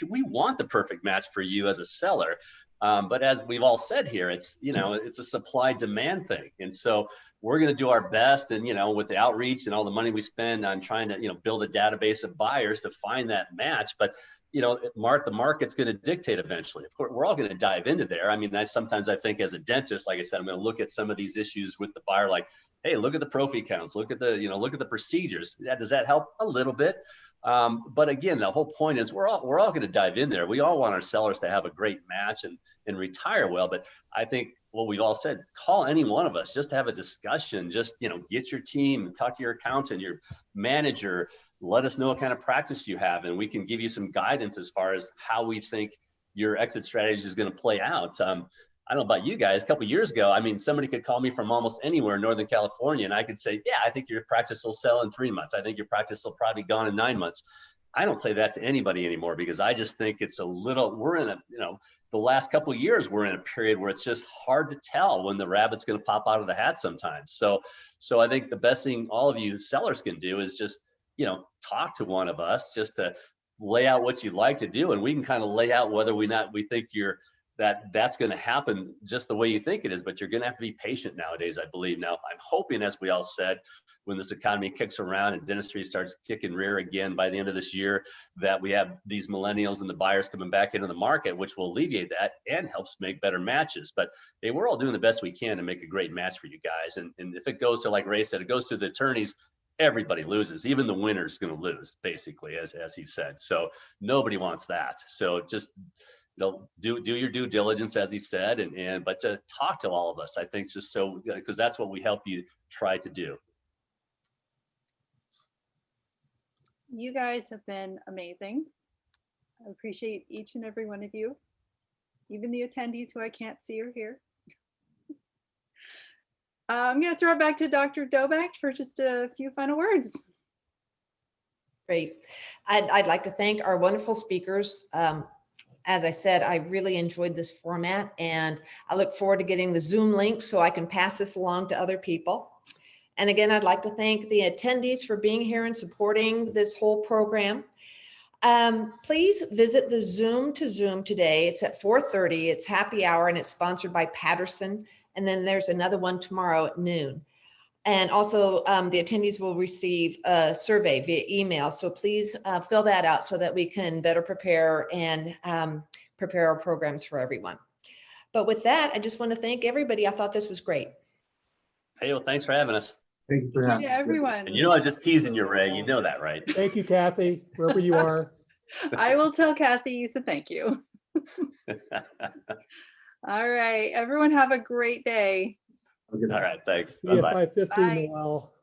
we want the perfect match for you as a seller. But as we've all said here, it's a supply demand thing. And so we're going to do our best. And, with the outreach and all the money we spend on trying to, build a database of buyers to find that match. But, the market's going to dictate eventually. Of course, we're all going to dive into there. I mean, sometimes I think as a dentist, like I said, I'm going to look at some of these issues with the buyer, like, hey, look at the prophy counts, look at the procedures. Does that help a little bit? But again, the whole point is we're all going to dive in there. We all want our sellers to have a great match and retire well. But I think what we've all said, call any one of us just to have a discussion, just, get your team, talk to your accountant, your manager, let us know what kind of practice you have. And we can give you some guidance as far as how we think your exit strategy is going to play out. I don't know about you guys, a couple of years ago, I mean, somebody could call me from almost anywhere in Northern California, and I could say, yeah, I think your practice will sell in 3 months. I think your practice will probably be gone in 9 months. I don't say that to anybody anymore, because I just think it's we're in the last couple of years, we're in a period where it's just hard to tell when the rabbit's going to pop out of the hat sometimes. So I think the best thing all of you sellers can do is just, talk to one of us just to lay out what you'd like to do. And we can kind of lay out whether we think that's going to happen just the way you think it is, but you're going to have to be patient nowadays, I believe. Now, I'm hoping, as we all said, when this economy kicks around and dentistry starts kicking rear again by the end of this year, that we have these millennials and the buyers coming back into the market, which will alleviate that and helps make better matches. But hey, we're all doing the best we can to make a great match for you guys. And if it goes to, like Ray said, it goes to the attorneys, everybody loses. Even the winner's going to lose, basically, as he said. So nobody wants that. So just do your due diligence, as he said, but to talk to all of us, I think, just so, because that's what we help you try to do. You guys have been amazing. I appreciate each and every one of you, even the attendees who I can't see or hear. I'm going to throw it back to Dr. Dobak for just a few final words. Great. I'd like to thank our wonderful speakers. As I said, I really enjoyed this format, and I look forward to getting the Zoom link so I can pass this along to other people. And again, I'd like to thank the attendees for being here and supporting this whole program. Please visit the Zoom to Zoom today. It's at 4:30. It's happy hour, and it's sponsored by Patterson. And then there's another one tomorrow at noon. And also the attendees will receive a survey via email. So please fill that out so that we can better prepare and prepare our programs for everyone. But with that, I just want to thank everybody. I thought this was great. Hey, well, thanks for having us. Thank you for Thank having you to everyone. And I'm just teasing you, Ray. You know that, right? Thank you, Kathy, wherever you are. I will tell Kathy you said thank you. All right, everyone have a great day. All right, thanks. See you Bye-bye. at 5:15, Bye. Noel.